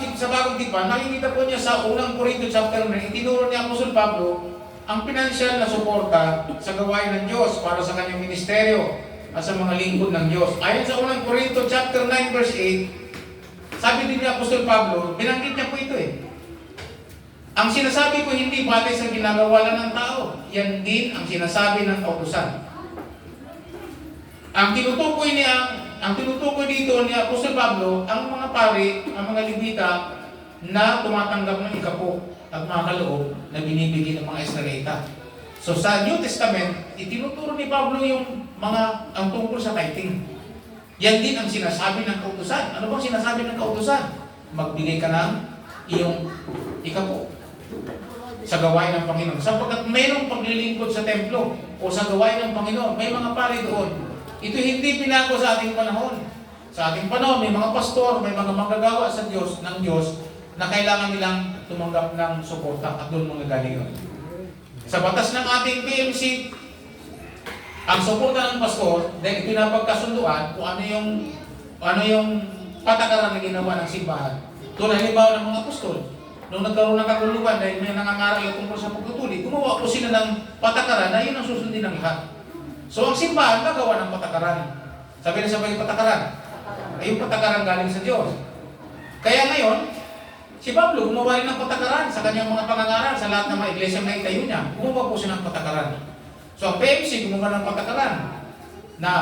tipan, nakikita po niya sa unang Corinto chapter 9, itinuro ni Apostol Pablo ang pinansyal na suporta sa gawain ng Diyos para sa kanyang ministeryo at sa mga lingkod ng Diyos. Ayon sa unang Corinto chapter 9 verse 8, sabi din ni Apostol Pablo, binanggit niya po ito eh. Ang sinasabi ko hindi batay sa ginagawa lang ng tao. Yan din ang sinasabi ng kautusan. Ang tinutukoy dito ni Apostol Pablo, ang mga pari, ang mga Levita na tumatanggap ng ikapo at mga kaloob na binibigay ng mga Israelita. So sa New Testament, itinuturo ni Pablo yung ang tungkol sa tithing. Yan din ang sinasabi ng kautusan. Ano bang sinasabi ng kautusan? Magbigay ka ng iyong ikapo sa gawain ng Panginoon. Sapagkat mayroong paglilingkod sa templo o sa gawain ng Panginoon, may mga pari doon. Ito hindi pinago sa ating panahon. Sa ating panahon, may mga pastor, may mga manggagawa sa Diyos, ng Diyos, na kailangan nilang tumanggap ng suporta at doon manggagaling yun. Sa batas ng ating PMC, ang suporta ng pastor, dahil pinapagkasunduan kung ano yung patakaran na ginawa ng simbahan. Tulad halimbawa ng mga apostol, nung nagkaroon ng kaguluhan dahil may nangangaral tungkol sa pagtutuli, gumawa po sila ng patakaran na yun ang susundin ng lahat. So ang simbahan nagawa ng patakaran. Sabi na sabay patakaran. Ay yung patakaran galing sa Diyos. Kaya ngayon, si Pablo gumawa rin ng patakaran sa kanyang mga pangangaral sa lahat ng mga iglesia na itayo niya. Gumawa po siya ng patakaran. So ang PMC gumawa ng patakaran na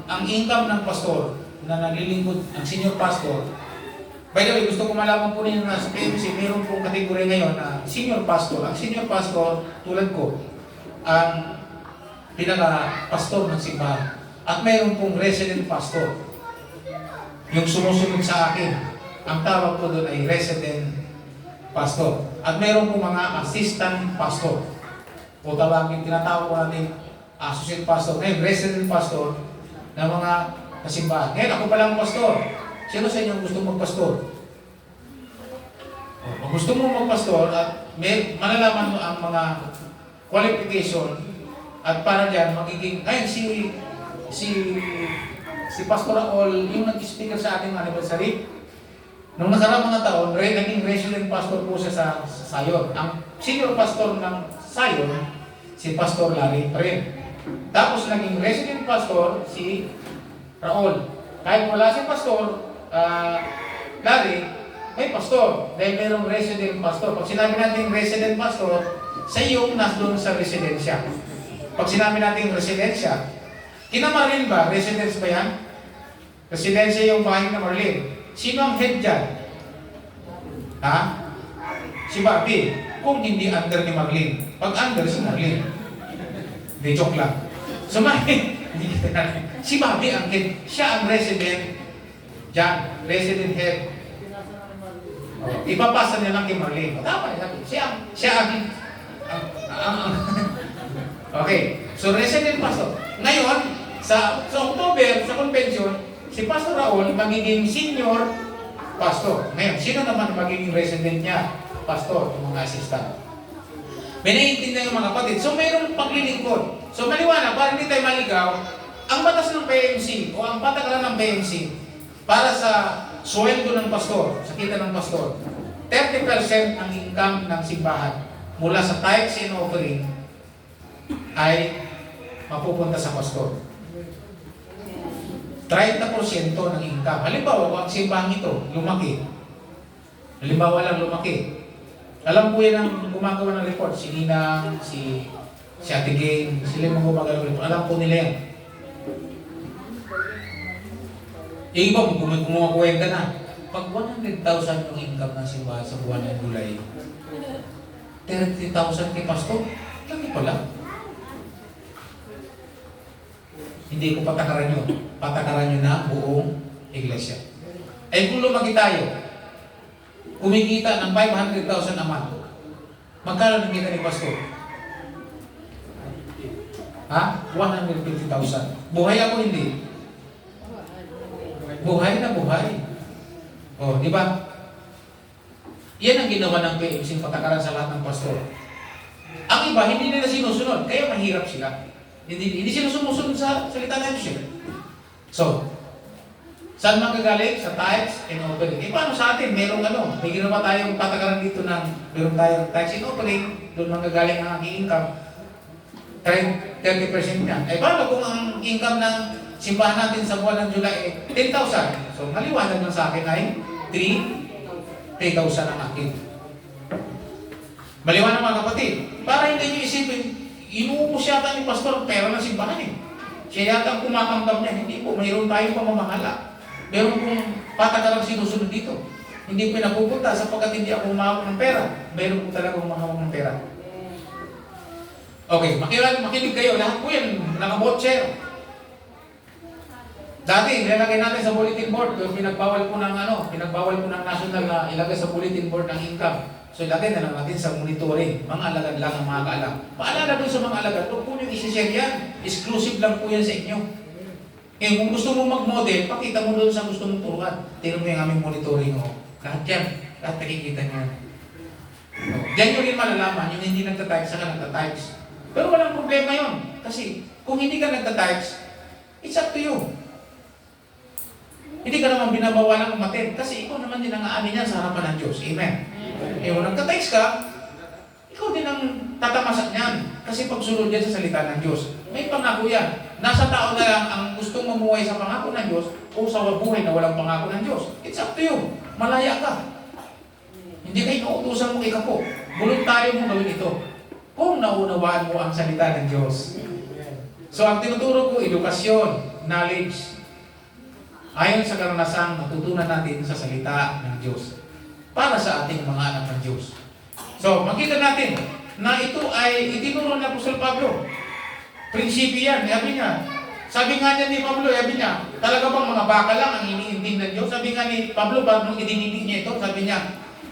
ang income ng pastor na naglilingkod, ang senior pastor. By the way, gusto ko malaman po ninyo na sa PMC, mayroon pong kategory ngayon na senior pastor. Ang senior pastor, tulad ko, ang pinaka-pastor ng simbahan. At mayroon pong resident pastor. Yung sumusunod sa akin, ang tawag ko doon ay resident pastor. At mayroon pong mga assistant pastor. O tawagin, tinatawag ko natin associate pastor. Ngayon, resident pastor ng mga kasimbahan. Ngayon, ako palang pastor. Sino sa inyo gusto magpastor? Kung gusto mo magpastor at malalaman mo ang mga qualification at para dyan magiging, ngayon si Pastor Raul, yung nag-speaker sa ating anniversary, nung nakaraang mga taon, naging resident pastor po siya sa Sayon. Ang senior pastor ng Sayon, si Pastor Larry pa rin. Tapos naging resident pastor si Raul. Kahit wala si Pastor Larry, may pastor. Dahil mayroong resident pastor. Pag sinabi natin resident pastor, sa yung nandun sa residensya. Pag sinabi natin residensya, kina Marlene ba? Residence ba yan? Residensya yung bahay na Marlene. Sino ang head dyan? Ha? Si Bobby. Kung hindi under ni Marlene. Pag under, si Marlene. Hindi, joke lang. So, hindi kita natin. Si Bobby ang head. Siya ang resident dyan. Resident head. Ipapasa niya lang kay Marlene. Tama, sabi. Siya ang okay. So, resident pastor. Ngayon, sa October, sa convention, si Pastor Raul magiging senior pastor. Ngayon, sino naman magiging resident niya? Pastor, yung mga assistant. May naiintindihan yung mga kapatid. So, mayroong paglilingkod. So, maliwanag, para hindi tayo maligaw, ang batas ng PMC o ang patakaran ng PMC para sa sweldo ng pastor, sa kita ng pastor, 30% ang income ng simbahan mula sa tithes and offering ay mapupunta sa pastor. 30% ng income. Halimbawa, kung ang simbahan ito, lumaki. Halimbawa lang lumaki. Alam ko yan ang gumagawa ng report. Si Ninang, si Ate Gang, sila yung gumagawa ng report. Alam ko nila yan. Yung iba, kumukuwenta na. Pag 100,000 yung income ng simbahan sa buwan ng July, 30,000 kay pastor, laki pala. Hindi ko patakaran yun. Patakaran nyo na buong iglesia. Eh kung lumaki tayo, kumikita ng 500,000 a month, magkano nakita ni pastor? Ha? 150,000. Buhay ako hindi. Buhay na buhay. O, di ba? Yan ang ginawa ng PMC, patakaran sa lahat ng pastor. Ang iba, hindi nila sinusunod, kaya mahirap sila. Hindi sila sumusunod sa salita ng Diyos. So, saan magagaling? Sa tithes and offering. Eh, paano sa atin? Merong may ginawa tayong patakaran dito ng meron tayong tithes and offering, doon magagaling ang aking income, 30% niya. Eh, paano kung ang income ng simbahan natin sa buwan ng July 10,000? So, maliwanag lang sa akin ay 3,000 ang akin. Maliwanag mga kapatid. Para hindi nyo isipin, inuubos yata ni pastor ang pera ng simbahan eh. Siya yata ang kumakamdam niya. Hindi po, mayroon tayong pamamahala. Meron pong patakaran sinusunod dito. Hindi po napupunta sapagkat hindi ako humawak ng pera. Meron po talaga humawak ng pera. Okay, makinig kayo. Lahat po yan, nakabotcher. Dati, ilalagay natin sa bulletin board. Pinagbawal po ng national na ilagay sa bulletin board ng income. So, ilagay na lang natin sa monitoring. Mga alagad lang ang makakaalam. Paalala doon sa mga alagad, huwag po nyo isi-share yan. Exclusive lang po yan sa inyo. Eh, kung gusto mo mag-model, pakita mo doon sa gusto mong turuan. Tingnan mo yung aming monitoring. Lahat yan. Lahat nakikita niyo. Diyan nyo rin malalaman yung hindi nagtatypes saka nagtatypes. Pero walang problema yon. Kasi kung hindi ka nagtatypes, it's up to you. Hindi ka naman binabawalan umatin. Kasi ikaw naman din ang aamin niyan sa harapan ng Diyos. Amen. Eh, kung nagtatypes ka, ikaw din ang tatamasak niyan. Kasi pagsunod yan sa salita ng Diyos. May pangako yan. Nasa tao na lang ang gustong mamuhay sa pangako ng Diyos o sa buhay na walang pangako ng Diyos. It's up to you. Malaya ka. Hindi kayo nauutusan mo ikapo. Voluntaryo mo gawin ito. Kung naunawaan mo ang salita ng Diyos. So, ang tinuturo ko, edukasyon, knowledge. Ayon sa karanasang natutunan natin sa salita ng Diyos. Para sa ating mga anak ng Diyos. So, makita natin na ito ay itinuro ng Apostol Pablo. Prinsipyo yan. Sabi nga niya ni Pablo, sabi niya, talaga bang mga baka lang ang iniinting ng Diyos? Sabi nga ni Pablo, nung idinidig niya ito, sabi niya,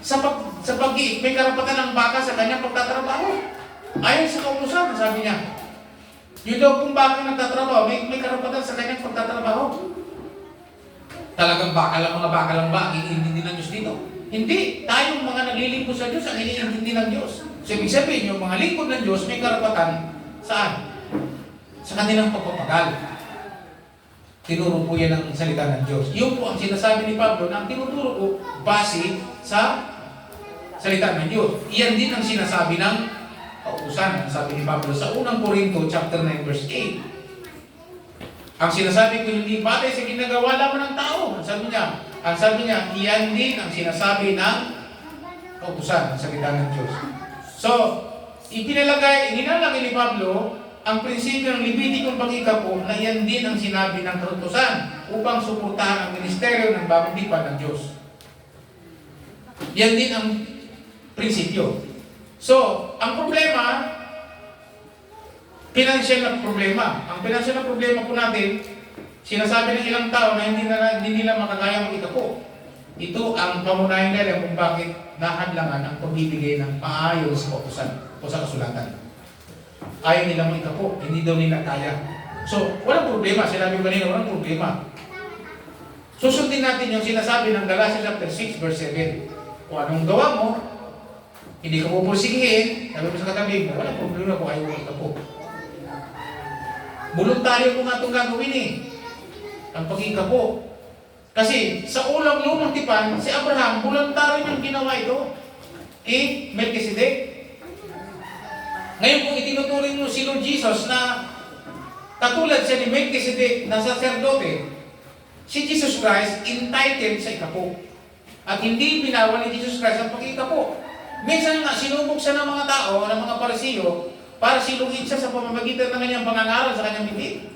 sa pag-iik, may karapatan ng baka sa kanyang pagtatrabaho. Ayon sa kautusan, sabi niya, yun daw kung baka nagtatrabaho, may karapatan sa kanyang pagtatrabaho. Talagang mga baka lang ba ang iniintindi ng Diyos dito? Hindi. Tayong mga naglilingkod sa Diyos ang iniintindi ng Diyos. So, ibig sabihin, yung mga lingkod ng Diyos may karapatan saan? Sa kanilang pagpapagal. Tinuro po yan ang salita ng Diyos. Yun po ang sinasabi ni Pablo na ang tinuturo ko base sa salita ng Diyos. Iyan din ang sinasabi ng kautusan. Ang sabi ni Pablo sa unang Korinto chapter 9 verse 8. Ang sinasabi ko hindi batay sa ginagawa lamang ng tao. Ang sabi niya, iyan din ang sinasabi ng kautusan, ang salita ng Diyos. So, ininalagay ni Pablo ang prinsipyo ng Leviticong pag-ikapo na iyan din ang sinabi ng kautusan upang suportahan ang ministeryo ng bagong tipan ng Diyos. Yan din ang prinsipyo. So, ang problema, financial na problema. Ang financial na problema po natin, sinasabi ng ilang tao na hindi nila makakaya mag-ikapo. Ito ang pamunayan nila kung bakit nahadlangan ang pagbibigay ng paayos sa kautusan o sa kasulatan. Ayaw nila mag-ikapo, hindi daw nila kaya. So, walang problema. Sinabi ko kanina, walang problema. Susundin natin yung sinasabi ng Galatians chapter 6 verse 7. Kung anong gawa mo, hindi ka pupursigihin, sabi mo sa katabi mo, walang problema kung ayaw mag-ikapo. Voluntaryo ko nga itong gagawin eh. Ang pag-ikapo. Kasi sa ulang lumang tipan, si Abraham, voluntaryo niyang ginawa ito. Melchizedek. Ngayon kung itinuturing mo si Lord Jesus na katulad siya ni Melchizedek na saserdote, si Jesus Christ entitled sa ikapo. At hindi binawal ni Jesus Christ ang pag-ikapo. Minsan nga, sinubok siya ng mga tao, ng mga parisiyo, para silungin siya sa pamamagitan ng kanyang pangangaral sa kanyang bibig.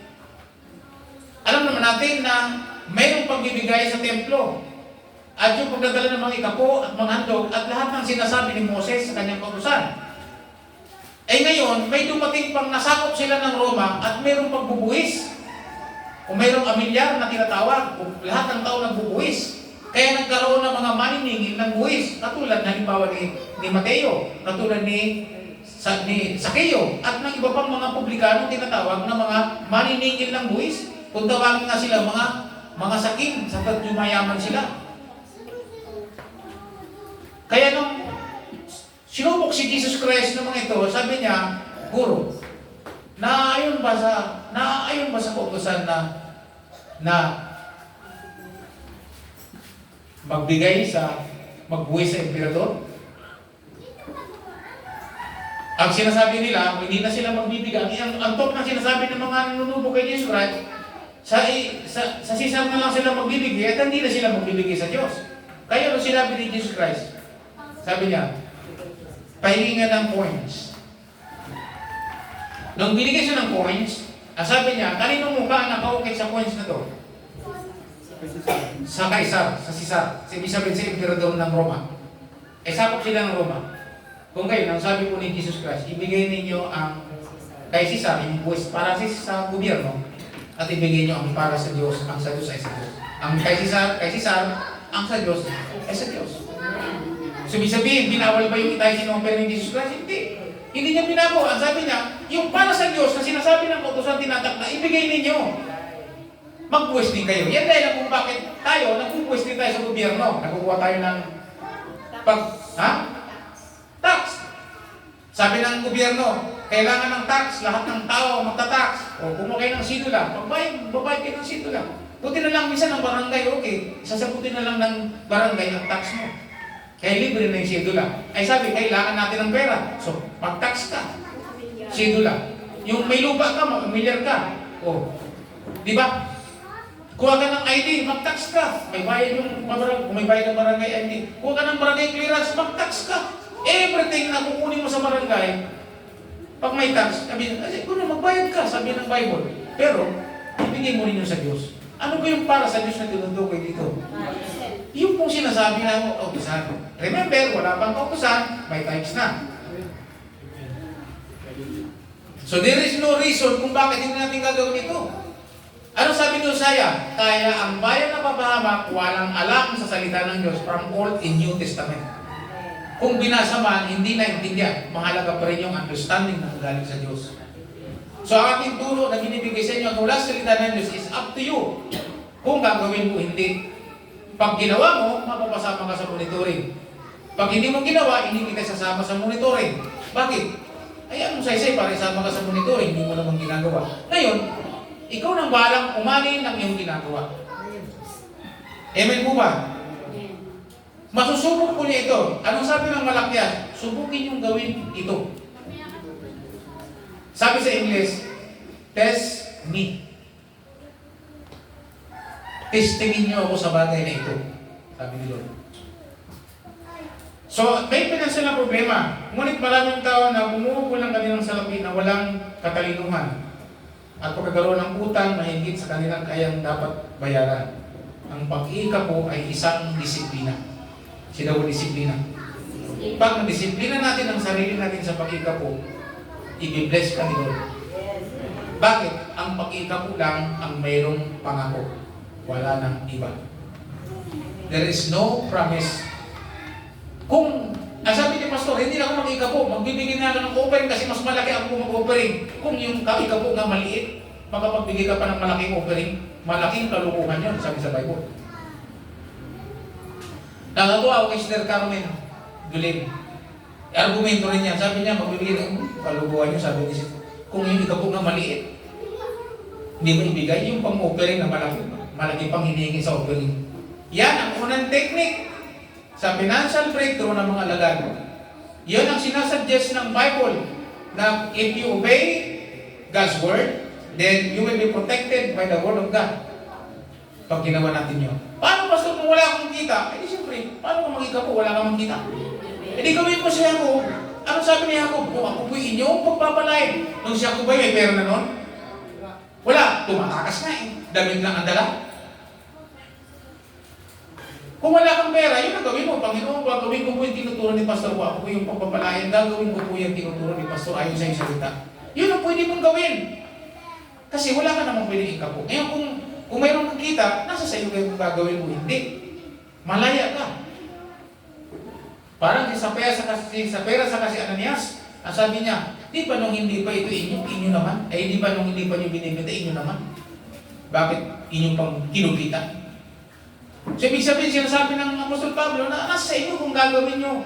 Alam naman natin na mayroong pagbibigay sa templo. At yung pagdadala ng mga ikapo at mga handog at lahat ng sinasabi ni Moses sa kanyang kautusan. Eh ngayon, may dumating pang nasakop sila ng Roma at mayroong pagbubuhis. O mayroong amilyar na tinatawag, o lahat ng tao nagbubuhis. Kaya nagkaroon ng mga maniningil ng buwis. Katulad halimbawa ni Mateo, katulad ni Sakeo, at ng iba pang mga publikano tinatawag na mga maniningil ng buwis. Kung tawagin nga sila mga sakim, sapagkat yumayaman sila. Kaya nung sinubok si Jesus Christ ng mga ito, sabi niya, Guro, naaayon ba sa kautusan na magbuwis sa emperador? Ang sinasabi nila, hindi na sila magbibigay. Ang top na sinasabi ng mga nanunubok kay Jesus Christ, sa Caesar na lang sila magbibigay at hindi na sila magbibigay sa Diyos. Kaya ano sinabi ni Jesus Christ? Sabi niya, pahingi nga ng coins. Nung binigay siya ng coins, sabi niya, kanino mukha ang nakaukit sa coins na to? Sa Kaisar, sa Caesar. Ibig sabihin sa emperador ng Roma. Sakop sila ng Roma. Kung kayo, ang sabi po ni Jesus Christ, ibigay ninyo ang kay Caesar, yung buwis para sa gobyerno, at ibigay niyo ang para sa Diyos, ang sa Diyos ay sa Diyos. Ang kay Caesar, ang sa Diyos ay sa Diyos. So, ibig sabihin, binawal ba yung itay sinumper ni Jesus Christ? Hindi. Hindi niya binago. Ang sabi niya, yung para sa Diyos na sinasabi ng kautusan tinatakda, ibigay ninyo. Magbuwis din kayo. Yan dahil kung bakit tayo, nagbubuwis din tayo sa gobyerno. Nagkukuha tayo ng tax. Sabi ng gobyerno, kailangan ng tax, lahat ng tao magta-tax. O kumukay ng sidula, babayad kayo ng sidula. Buti na lang minsan ng barangay, okay. Sasagutin na lang ng barangay ang tax mo. Kaya libre na yung sidula. Ay sabi, kailangan natin ng pera. So, mag-tax ka. Sidula. Yung may lupa ka, mag-milyar ka. O, di ba? Kuha ka ng ID, mag-tax ka. May bayad yung barangay, kung may bayad ng barangay ID. Kuha ka ng barangay clearance, mag-tax ka. Everything na kukunin mo sa barangay, pag may tax, sabi niya, magbayad ka, sabi ng Bible. Pero, ibigay mo rin yun sa Diyos. Ano ba yung para sa Diyos na tinutukoy dito? Yung pong sinasabi ng kautusan. Remember, wala pang kautusan, may times na. So there is no reason kung bakit hindi natin gagawin ito. Ano sabi ni Hosea? Kaya ang bayan na papahamak, walang alam sa salita ng Diyos from Old and New Testament. Kung binasa man, hindi naintindihan. Mahalaga pa rin yung understanding na galing sa Diyos. So ang ating turo na binibigay sa inyo mula sa salita ng Diyos is up to you. Kung gagawin mo, hindi. Pag ginawa mo, mapapasama ka sa monitoring. Pag hindi mo ginawa, hindi kita sasama sa monitoring. Bakit? Ay, anong saysay para isama ka sa monitoring, hindi mo naman ginagawa. Ngayon, ikaw nang bahalang umanin ng iyong ginagawa. Amen po ba?
Amen.
Masusubok po niya ito. Anong sabi ng Malakias? Subukin yung gawin ito. Sabi sa English, test me. Testingin niyo ako sa bagay na ito. Sabi ni Lord. So, may pinansyal na problema. Ngunit maraming tao na bumubuo lang kanilang salapi na walang katalinuhan at pagkakaroon ng utang na higit sa kanilang kayang dapat bayaran. Ang pag-iika po ay isang disiplina. Sino po disiplina? Pag nadisiplina natin ang sarili natin sa pag-iika po, i-bless ka ni Lord. Bakit? Ang pag-iika po lang ang mayroong pangako. Wala nang iba. There is no promise. Kung, ang sabi ni Pastor, hindi na ako mag-ika po, magbibigay na ako ng offering kasi mas malaki ako mag-offering. Kung yung ka-ika po nga maliit, makapagbigay ka pa ng malaking offering, malaking kalukuhan yun, sabi sa Bible. Nakatuwa ako kay Sister Carmen Gulim. Argumento rin niya, sabi niya, magbibigay ng kalukuhan yun, sabi ni Sister. Kung yung ika po nga maliit, hindi mo ibigay yung pang-offering na malaki pang hinihingi sa offering. Yan ang unang technique sa financial breakthrough ng mga alagad. Yan ang sinasuggest ng Bible na if you obey God's word, then you will be protected by the word of God. Pag ginawa natin yun. Paano, Pastor, kung wala akong kita? Eh di siyempre, paano kung mag-ika po, wala kang kita? Eh di gawin mo si Jacob. Anong sabi ni Jacob? Kung ako po'y inyong pagpapalain. Nung si Jacob may pera na nun? Wala, tumatakas nga eh. Damit lang ang dala. Kung wala kang pera, yun ang gawin mo. Panginoon, gagawin ko po yung tinuturo ni Pastor ko. Ako po yung pagpapalayan. Gagawin ko po yung tinuturo ni Pastor ayon sa iyong salita. Yun ang pwede mong gawin. Kasi wala ka namang pwede ikapo. Ngayon, kung mayroong kang kita, nasa sa iyo kung gagawin mo. Hindi. Malaya ka. Parang sa pera sa kasi Ananias, ang sabi niya, di ba nung hindi pa ito inyo naman? Ay, di ba nung hindi pa nyo binibenta, inyo naman? Bakit inyong pang kinukita? So, ibig sabihin, sinasabi ng Apostol Pablo na nasa inyo kung gagawin nyo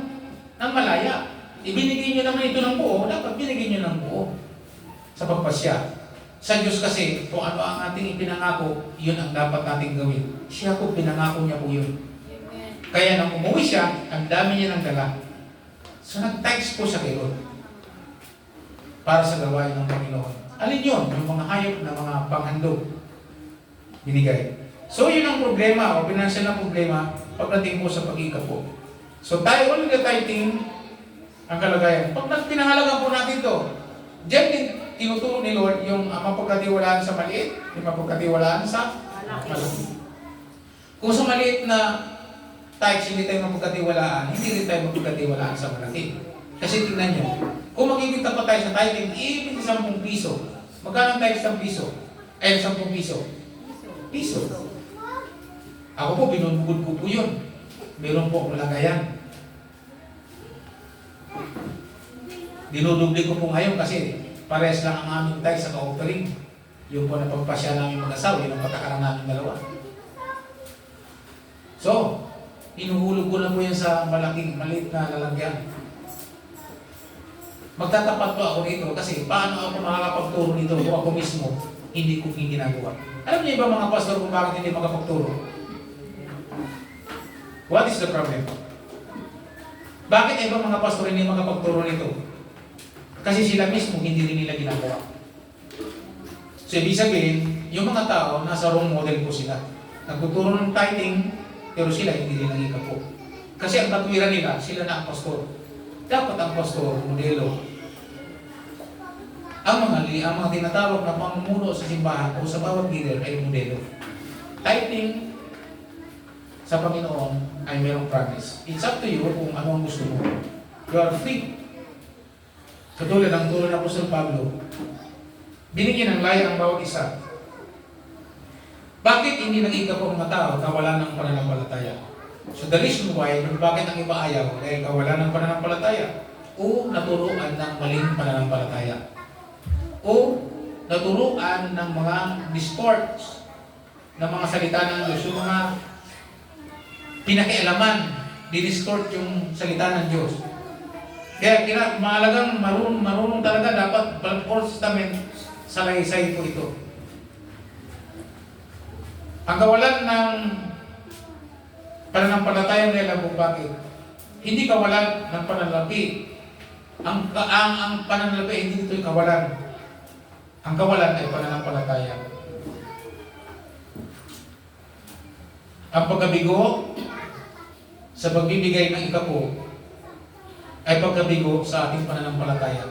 ng malaya. Ibinigay nyo naman ito ng buo, dapat binigay nyo ng buo sa pagpasya. Sa Diyos kasi, kung ano ang ating ipinangako, yun ang dapat nating gawin. Siya po, pinangako niya po yun. Kaya nang umuwi siya, ang dami niya ng dala. So, nag-text po siya kay Lord para sa gawain ng Panginoon. Alin yun? Yung mga hayop na mga panghandog binigay. So, yun ang problema o financial na problema pagdating po sa pag-ika po. So, tayo all the tithing ang kalagayan. Pag pinahalagan po natin to, diyan din tinuturo ni Lord yung mapagkatiwalaan sa maliit, yung mapagkatiwalaan sa malaki. Kung sa maliit na tithes hindi tayo mapagkatiwalaan, hindi rin tayo mapagkatiwalaan sa malaki. Kasi tingnan nyo, kung makikita pa tayo sa tithing, even 10 piso, magkano ang tithes ng piso? Ay, 10 piso. Piso. Ako po, binubugod ko po yun. Meron po akong lagayan. Dinudubli ko po ngayon kasi parehas lang ang aming tithes sa ka-offering. Yung po na pagpasya namin mag-asawa, yun ang pagkakaroon namin dalawa. So, inuhulog ko na po yan sa maliit na lalagyan. Magtatapat po ako dito kasi paano ako makakapagturo dito kung ako mismo hindi ko ginagawa. Alam niyo ba mga pastor kung bakit hindi makapagturo? What is the problem? Bakit iba mga pastor hindi makapagturo nito? Kasi sila mismo hindi rin nila ginagawa. So, ibig sabihin, yung mga tao, nasa wrong model po sila. Nagtuturo ng tithing, pero sila hindi rin nangika po. Kasi ang katwiran nila, sila na ang pastor. Dapat ang pastor, modelo. Ang mga tinatawag na pamumuno sa simbahan o sa bawat leader ay modelo. Tithing sa Panginoon ay mayroong promise. It's up to you kung ano ang gusto mo. You are free. Katulad ng tulad ng Apostol Pablo, binigyan ng laya ang bawat isa. Bakit hindi nag-ika po mga tao kawalan ng pananampalataya? So the reason why, bakit ang iba ayaw? Dahil kawalan ng pananampalataya o naturuan ng maling pananampalataya o naturuan ng mga distorts ng mga salita ng Diyos, yung mga pinakialaman, didistort yung salita ng Diyos. Kaya mahalagang marunong talaga dapat Old Testament salaysay po ito. Ang kawalan ng pananampalataya nila kung bakit. Hindi kawalan ng pananalapi. Ang pananalapi, hindi ito yung kawalan. Ang kawalan ay pananampalataya. Ang pagkabigo sa pagbibigay ng ikapo ay pagkabigo sa ating pananampalataya.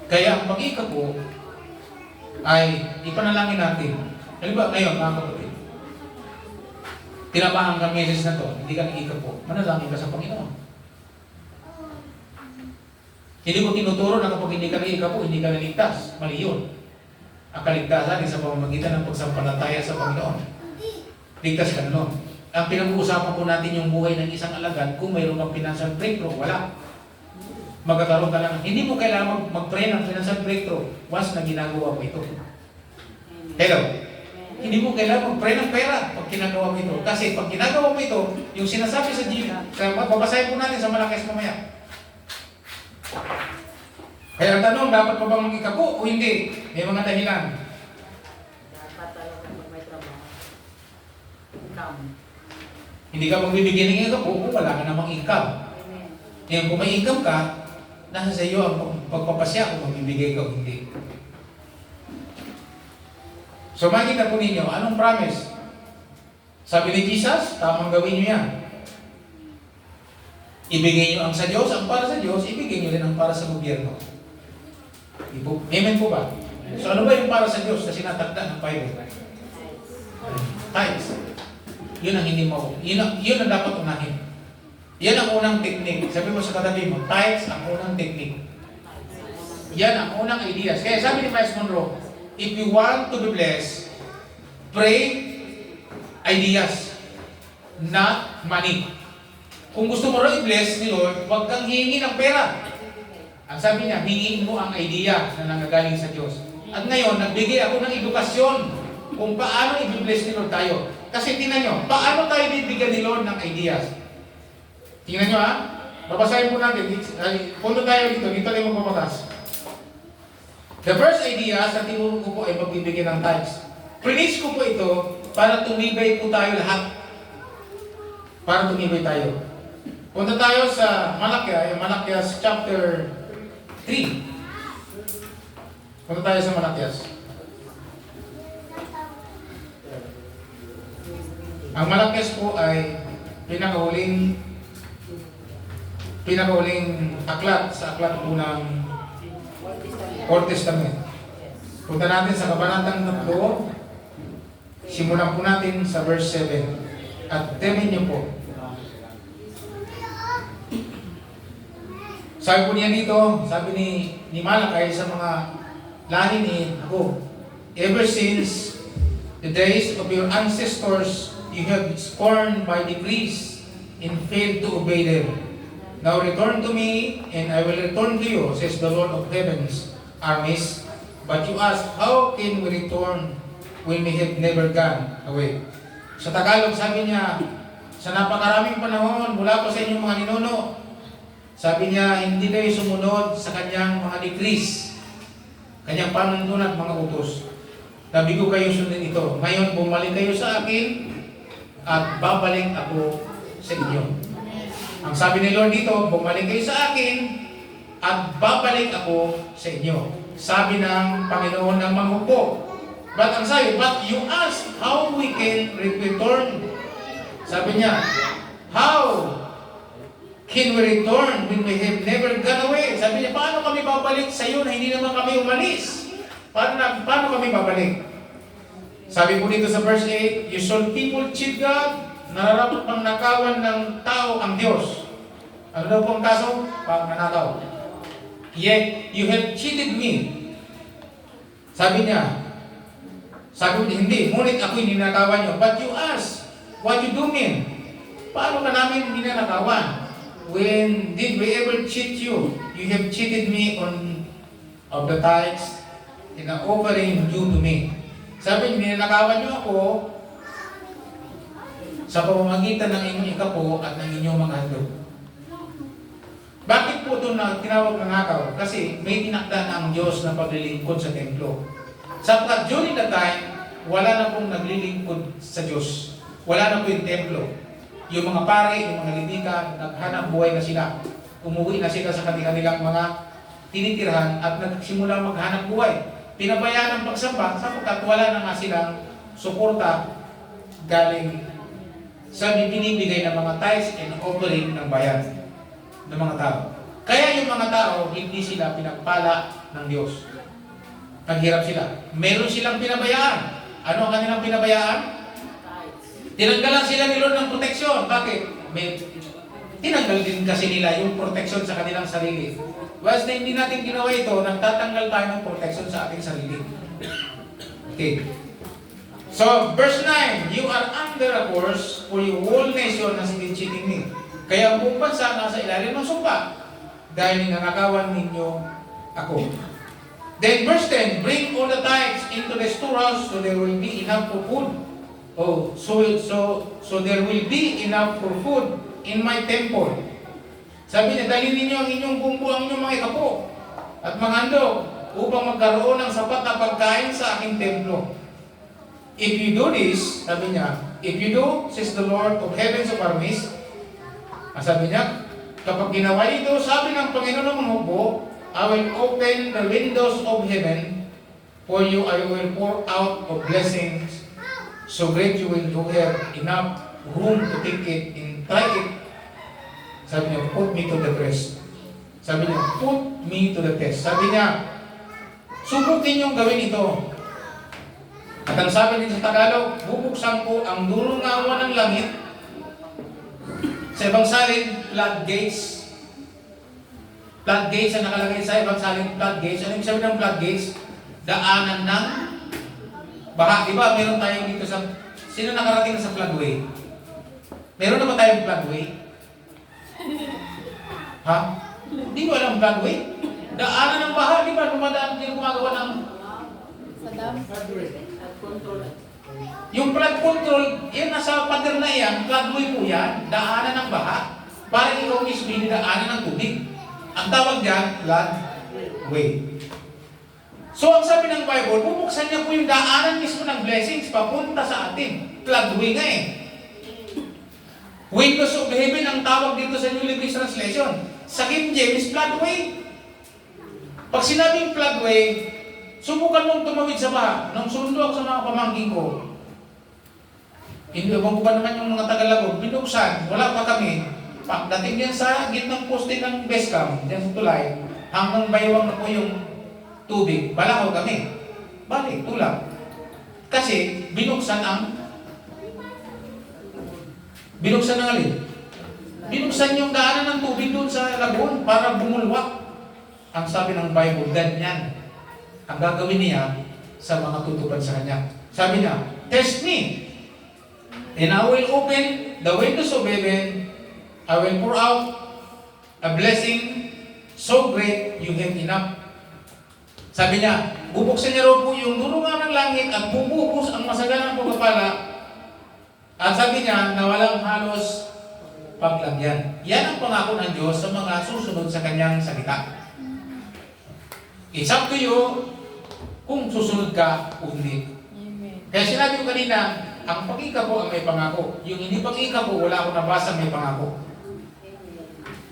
Kaya ang pag-ikapo ay ipanalangin natin. Halimbawa ngayon, mga kapatid, tinabahan ka message na to, hindi ka nag-ikapo, manalangin ka sa Panginoon. Hindi ko tinuturo na kapag hindi ka nag-ikapo, hindi ka naligtas. Mali yun. Ang kaligtasan ay sa pamamagitan ng pagsampalataya sa Panginoon. Ligtas ka na nun. Ang pinag-uusapan po natin yung buhay ng isang alagad, kung mayroon kang financial breakthrough, wala. Magkakaroon ka lang. Hindi mo kailangan mag-pray ng financial breakthrough once na ginagawa mo ito. Hello? Hindi mo kailangan mag-pray ng pera pag ginagawa mo ito. Kasi pag ginagawa mo ito, yung sinasabi sa G, babasahin po natin sa Malakias mamaya. Kaya ang tanong, dapat pa bang mag-ikapo o hindi? May mga dahilan.
Dapat talaga pag may trabaho. Income.
Hindi ka magbibigay ng ikapo kung wala ka namang income.
Amen.
Ngayon, kung may income ka, nasa sa iyo ang pagpapasya kung magbibigay ka o hindi. So makikita po ninyo, anong promise? Sabi ni Jesus, tamang gawin nyo yan. Ibigay nyo ang sa Diyos, ang para sa Diyos, ibigay nyo rin ang para sa gobyerno. Amen po ba? So ano ba yung para sa Diyos na sinatagda ng Bible? Tithes. Yun ang hindi mo. Yun ang dapat unahin. Yan ang unang technique. Sabi mo sa katabi mo, tithes ang unang technique. Yan ang unang ideas. Kaya sabi ni Miles Monroe, if you want to be blessed, pray ideas, not money. Kung gusto mo rin i-bless ni Lord, huwag kang hihingi ng pera. Ang sabi niya, hingin mo ang idea na nanggagaling sa Diyos. At ngayon, nagbigay ako ng edukasyon kung paano i-bless ni Lord tayo. Kasi tingnan nyo, paano tayo bibigyan ni Lord ng ideas? Tingnan nyo ha, babasahin po natin. Punto tayo dito tayo magbabakas. The first idea sa tinuro ko po ay magbibigay ng tithes. Preach ko po ito para tumibay po tayo lahat. Para tumibay tayo. Punta tayo sa Malakias chapter 3. Punta tayo sa Malakias. Ang Malakias po ay pinakahuling aklat sa aklat po ng Old Testament. Punta natin sa kabanatang 3. Simulan po natin sa verse 7. At tingnan niyo po. Sabi po niya dito, sabi ni Malakay sa mga lahi ni ako, ever since the days of your ancestors, you have scorned my decrees and failed to obey them. Now return to me, and I will return to you, says the Lord of heaven's armies. But you ask, how can we return when we have never gone away? Sa Tagalog, sabi niya, sa napakaraming panahon, mula pa sa inyong mga ninuno, sabi niya, hindi kayo sumunod sa kanyang mga decrees, kanyang panuntunan, mga utos. Sabi ko kayo sundin ito. Ngayon, bumalik kayo sa akin at babalik ako sa inyo. Ang sabi ni Lord dito, bumalik kayo sa akin at babalik ako sa inyo. Sabi ng Panginoon ng manghupo. But ang sabi, but you ask how we can return. Sabi niya, how can we return when we have never gone away? Sabi niya, paano kami babalik sa iyo na hindi naman kami umalis? Paano kami babalik? Sabi po dito sa verse 8, you saw people cheat God, nararapat pang nakawan ng tao ang Diyos. Ano daw po ang kaso? Pangnanakaw. Yet, you have cheated me. Sabi niya, hindi, ngunit ako'y ninakawan niyo. But you ask, what you do mean? Paano ka namin ninakawan? When did we ever cheat you? You have cheated me of the tithes and the offering due to me. Sabi niyo, ninakawan niyo ako sa pamamagitan ng inyong ikapo at ng inyong mga handog. Bakit po ito na tinawag na nakaw? Kasi may tinakda na ang Diyos na paglilingkod sa templo. Sapagkat during the time, wala na pong naglilingkod sa Diyos. Wala na po yung templo. Yung mga pare, yung mga lindika, naghanap buhay na sila. Umuwi na sila sa kanilang mga tinitirhan at nagsimula maghanap buhay. Pinabayaan ang pagsamba sapagkat wala na nga silang suporta galing sa binibigay ng mga tithes and offering ng bayan ng mga tao. Kaya yung mga tao, hindi sila pinagpala ng Diyos. Naghirap sila. Meron silang pinabayaan. Ano ang kanilang pinabayaan? Tinanggalan sila ni Lord ng proteksyon. Bakit? Tinanggal din kasi nila yung proteksyon sa kanilang sarili. Once na hindi natin ginawa ito, nagtatanggal tayo ng proteksyon sa ating sarili. Okay. So, verse 9, you are under a curse, for your whole nation has been cheating me. Kaya ang buong bansa nasa ilalim ng sumpa, dahil ninanakawan ninyo ako. Then verse 10, bring all the tithes into the storehouse, so there will be enough for food. Oh, so there will be enough for food in my temple. Sabi niya, dalhin ninyo ang inyong bumbu, ang inyong mga ikapo, at mga handog, upang magkaroon ng sapat na pagkain sa aking templo. If you do this, sabi niya, if you do, says the Lord of heavens of armies, sabi niya, kapag ginawa ito, sabi ng Panginoon ng mga hukbo, I will open the windows of heaven for you, I will pour out of blessings, so great you will have enough room to take it and try it. Sabi niya, put me to the test. Sabi niya, put me to the test. Sabi niya, subukin niyong gawin ito. At ang sabi din sa Tagalog, bubuksan ko ang durungawan ng langit. Sa ibang salin, floodgates. Floodgates ang nakalagay sa ibang salin, floodgates. Ano yung sabi ng floodgates? Daanan ng baha. Diba, meron tayo dito sa... Sino nakarating na sa floodway? Meron na ba tayong floodway? Ha? Hindi ko alam floodway. Daanan ng baha, di ba? Dumadaan, hindi gumagawa ng...
Sa dam.
Yung flood control, yan nasa pader na yan, floodway po yan, daanan ng baha. Para ikaw mismo hindi daanan ng tubig. Ang tawag dyan, floodway. So ang sabi ng Bible, bubuksan niya po yung daanan mismo ng blessings papunta sa atin. Floodway nga eh. Windows of heaven ang tawag dito sa New Living Translation. Sa King James, floodway. Pag sinabing floodway, subukan mong tumawid sa baha. Nung sundo ako sa mga pamangking ko, hindi ko ba naman yung mga Tagalagog, binuksan, wala pa kami. Pagdating yan sa gitnang poste ng Bescam, dyan sa tulay, hanggang baywang na po yung tubig, balakaw kami. Balik, tulak. Kasi binuksan ng alin? Binuksan yung daanan ng tubig doon sa lagoon para bumulwak. Ang sabi ng Bible, ganyan ang gagawin niya sa mga tutupad sa kanya. Sabi niya, test me, and I will open the windows of heaven, I will pour out a blessing so great you have enough. Sabi niya, bubuksan niya raw po yung durungan ng langit at bubuhos ang masaganang pagpapala. At sabi niya na walang halos paglagyan. Yan ang pangako ng Diyos sa mga susunod sa kanyang salita. It's up to you kung susunod ka o hindi.
Amen.
Kaya sinabi ko kanina, ang pag-ika ko ang may pangako. Yung hindi pag-ika ko, wala akong nabasa may pangako.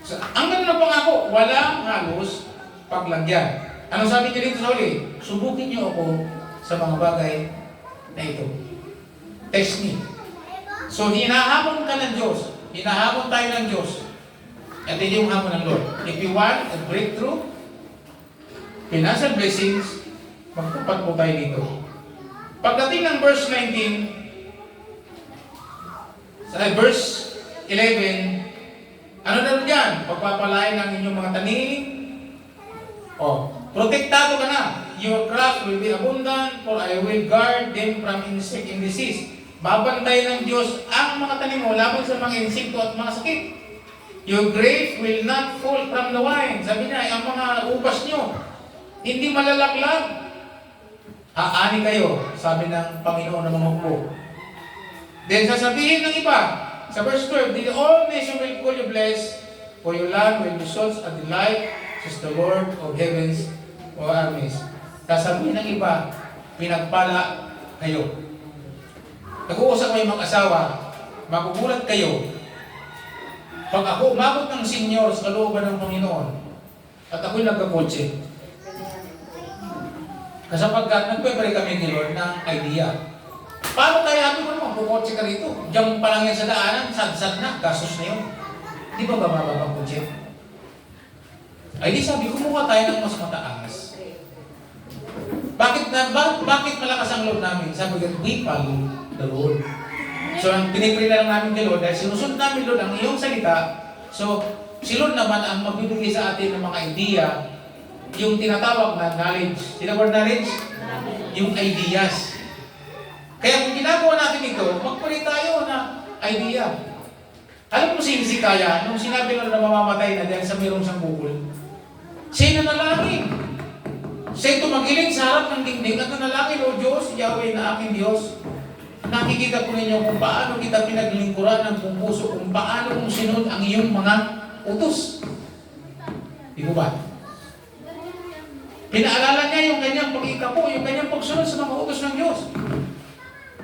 So, ang ganun ng pangako, walang halos paglagyan. Ano sabi niyo dito sa uli? Subukin niyo ako sa mga bagay na ito. Test me. So, hinahamon ka ng Diyos. Hinahamon tayo ng Diyos. At yun yung hamon ng Lord. If you want a breakthrough, financial blessings, magtupat po tayo dito. Pagdating ng verse 19, sa verse 11, ano na dyan? Pagpapalain ng inyong mga tanim. Protektado ka na. Your crops will be abundant, for I will guard them from insect and disease. Babantay ng Diyos ang mga tanim mo laban sa mga insekto at mga sakit. Your grapes will not fall from the vine. Sabi niya, ang mga ubas nyo, hindi malalaklag. Haani kayo, sabi ng Panginoon ng mga hukbo. Then sasabihin ng iba, sa verse 12, the all nation will call you blessed, for your land will be salt and delight, says the Lord of heavens o armies. Sasabihin ng iba, pinagpala kayo. Nag-uusap kayo mag-asawa, magugulat kayo. Pag ako umabot ng senior sa kalooban ng Panginoon, at ako'y nagkakotse, kasapagkat nagpapare kami ni Lord ng idea. Paano tayo habi mo naman, kukotse ka rito? Diyan pa lang yan sa daanan, sad-sad na, gastos na yun. Di ba bababa pang kotse? Ay di sabi, kumuha tayo ng mas mataas. Bakit malakas ang Lord namin? Sabi ko, we follow the Lord. So, ang pinipray na lang namin kay Lord, dahil sinusunod namin, Lord, ang iyong salita. So, si Lord naman ang magbibigay sa atin ng mga idea, yung tinatawag na knowledge. Tinawag knowledge? Yung ideas. Kaya kung ginagawa natin ito, magpalit tayo na idea. Alam mo si Kaya, nung sinabi Lord na mamamatay na dahil sa mayroong siyang bukol, siya nanalangin. Siya tumagiling sa harap ng dingding at nanalangin, O Diyos, Yahweh na aking Diyos. Nakikita ko ninyo kung paano kita pinaglingkuran ng buong puso, kung paano kung sinunod ang iyong mga utos. Di ko ba? Pinaalala niya yung kanyang pag-ikapo, yung kanyang pagsunod sa mga utos ng Diyos.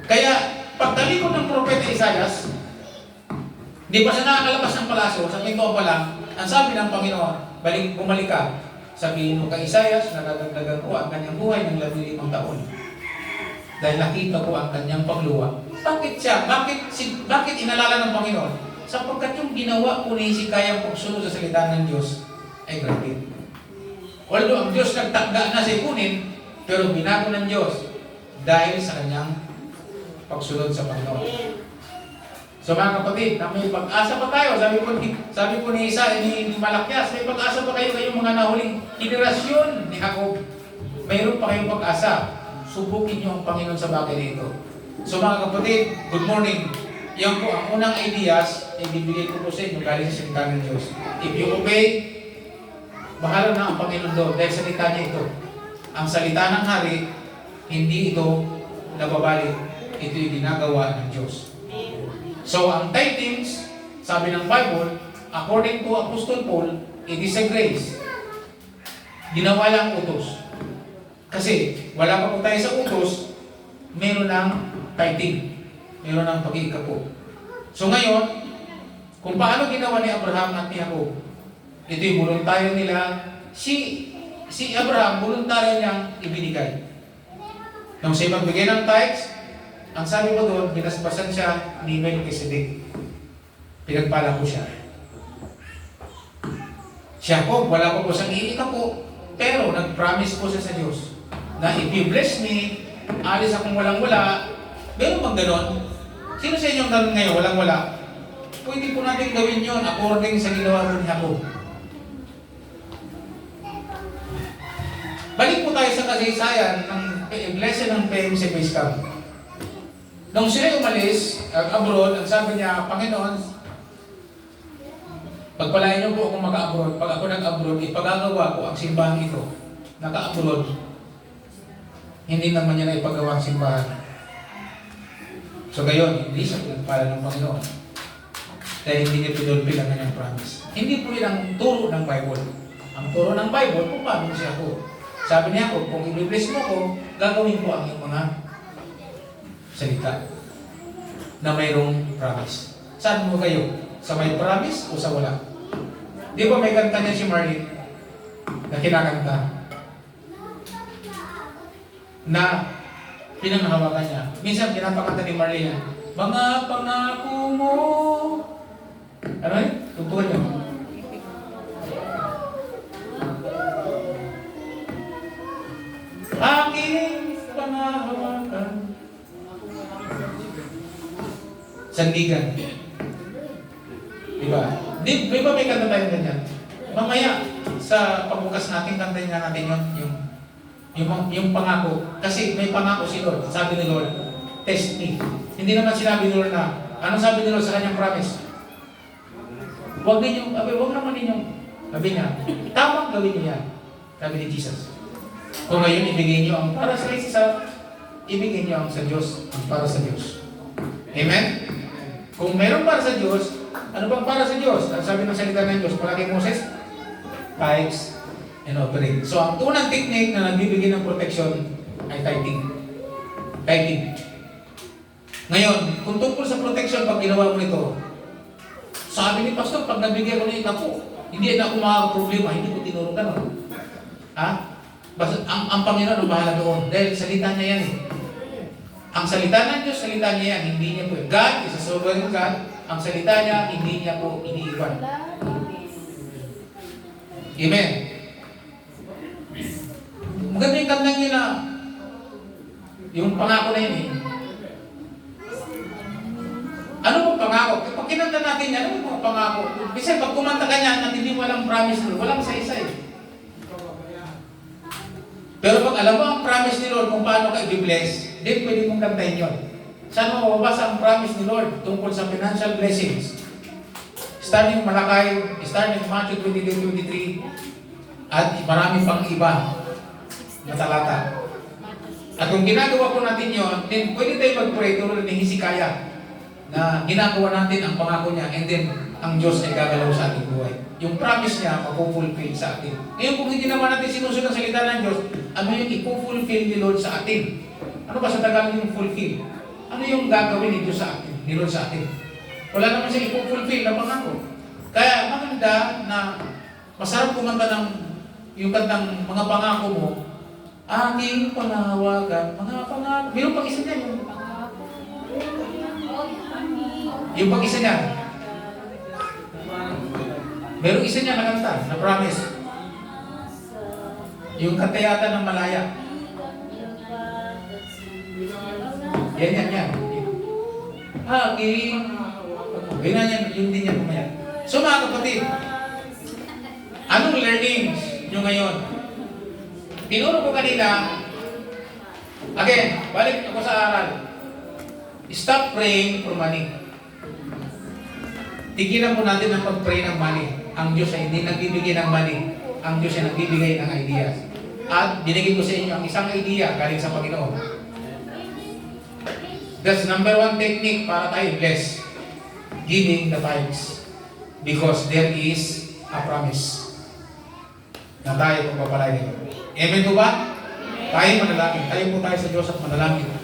Kaya, pagtalikod ng Propeta Isaias, di pa siya nakakalabas ng palasyo, sa pinto pa lang, ang sabi ng Panginoon, bumalik ka. Sabihin mo kay Isaias, nadadagdagan ko ang kanyang buhay ng 15 taon. Dahil nakita ko ang kanyang pagluwa. Bakit siya? Bakit inalala ng Panginoon? Sapagkat yung ginawa ko ni Hezekiah pagsunod sa salita ng Diyos ay grabe. Although ang Diyos nagtangga na sa ipunin, pero binago ng Diyos dahil sa kanyang pagsunod sa Panginoon. So mga kapatid, na may pag-asa pa tayo. Sabi po ni Malakyas, may pag-asa pa kayo kayong mga nahuling henerasyon ni Jacob. Mayroon pa kayong pag-asa. Subukin niyo ang Panginoon sa bagay nito. So mga kapatid, good morning. Yan po ang unang ideas, ibibigay ko po sa inyo galing sa salita ng Diyos. If you obey, bahala na ang Panginoon doon dahil salita niya ito. Ang salita ng hari, hindi ito nababalik. Ito yung ginagawa ng Diyos. So ang tithings, sabi ng Bible, according to Apostle Paul, it is a grace. Ginawa lang utos. Kasi wala pa po tayo sa utos, meron ng tithing. Meron ng pag-iikapo. So ngayon, kung paano ginawa ni Abraham at ni Jacob, ito yung voluntaryo nila. Si Abraham, voluntaryo niyang ibinigay. Nung siya magbigay ng tithes, ang sabi ko doon, binasbasan siya ni Melchizedek. Pinagpala ko siya. Si Jacob, wala pa po siyang iikapo, pero nag-promise po siya sa Diyos na if you bless me, alis akong walang-wala. Meron bang ganon? Sino sa inyong ganon ngayon, walang-wala? Pwede po natin gawin yon according sa ginawa ni Jacob. Balik po tayo sa kasaysayan ng iglesia ng PMC Base Camp. Nung sila umalis abroad, ang sabi niya, Panginoon, pagpalain niyo po akong mag-abroad. Pag ako nag-abroad, ipagagawa ko ang simbahan ito. Naka-abroad, hindi naman niya na ipagawa ang simbahan. So gayon, hindi siya pinagpala ng Panginoon. Dahil hindi niya pinulpil ang kanyang promise. Hindi po yun ang turo ng Bible. Ang turo ng Bible, kung paano siya ako. Sabi niya ako, kung i-bless mo ko, gagawin ko ang iyong mga salita na mayroong promise. Saan mo kayo? Sa may promise o sa wala? Di ba may kanta niya si Marlene na kinakanta na pinanghawakan niya. Minsan pinapakanta ni Marlene, mga pangako mo. Ano yun? Tugtugan niyo. Aking panghawakan. Sandigan. Diba? Di ba may kanta tayo ganyan? Mamaya, sa pagbukas natin, kantayin nga natin yung pangako. Kasi may pangako si Lord. Sabi ni Lord, test me. Hindi naman sinabi ni Lord na, anong sabi ni Lord sa kanyang promise? Huwag naman ninyong, sabi niya, tamang gawin niyo yan. Sabi ni Jesus. Kung ngayon ibigay niyo ang para sa isa, ibigay niyo ang sa Diyos, ang para sa Diyos. Amen? Kung meron para sa Diyos, Ano bang para sa Diyos? Ang sabi ng salita ng Diyos, mula kay Moses, tithes and offering. So, ang unang technique na nagbibigay ng protection ay tithing. Tithing. Ngayon, kung tungkol sa protection, pag ginawa mo nito, sabi ni Pastor, pag nabigyan ko ng ako, hindi na ako makakaproblema, hindi ko tinuro ka no. Ha? Basta, ang Panginoon ang bahala doon. Dahil salita niya yan eh. Ang salita ng Diyos, salita niya yan, hindi niya po. God is a sovereign God. Ang salita niya, hindi niya po iniiwan. Amen. Maganda yung kandang yun na yung pangako na yun eh. Ano bang pangako? Pag kinanta natin yan, ano bang pangako? Kasi pag kumanta ka niyan at hindi mo walang promise ni Lord, walang isa-isa eh. Pero pag alam mo ang promise ni Lord kung paano ka i-bless, then pwede mong kantahin yun. Saan mo mababasa ang promise ni Lord tungkol sa financial blessings? Starting Malakay, starting Matthew 22-23, at marami pang iba na talata. At kung ginagawa po natin yun, then pwede tayo mag-pray tulad ni Hezekiah na ginagawa natin ang pangako niya and then ang Diyos ay gagalaw sa ating buhay. Yung promise niya, mapupulfill sa atin. Ngayon kung hindi naman natin sinusunod ang salita ng Diyos, ano yung ipupulfill ni Lord sa atin? Ano ba sa Tagalog yung fulfill? Ano yung gagawin ni Diyos sa atin, ni Lord sa atin? Wala naman siya ipupulfill na pangako. Kaya maganda na masarap kumanta ng yung kantang mga pangako mo, aking panawagan, mga pangako. Meron pang isa niya yung pag-isa niya. Merong isa niya na kanta, na promise. Yung kanta yata ng Malaya. Yan. Aking ganyan yan, yun din yan kumaya. So mga kapatid, anong learnings nyo ngayon? Tinuro ko kanina, again, balik ako sa aral. Stop praying for money. Tigilan po natin ang pag-pray ng money. Ang Diyos ay hindi nagbibigay ng money. Ang Diyos ay nagbibigay ng ideas. At binigay ko sa inyo ang isang idea galing sa Panginoon. That's number one technique para tayo bless. Giving the tithes. Because there is a promise na tayo pagpapalagay. Amen po ba? Tayo manalangin. Tayo po tayo sa Diyos at manalangin.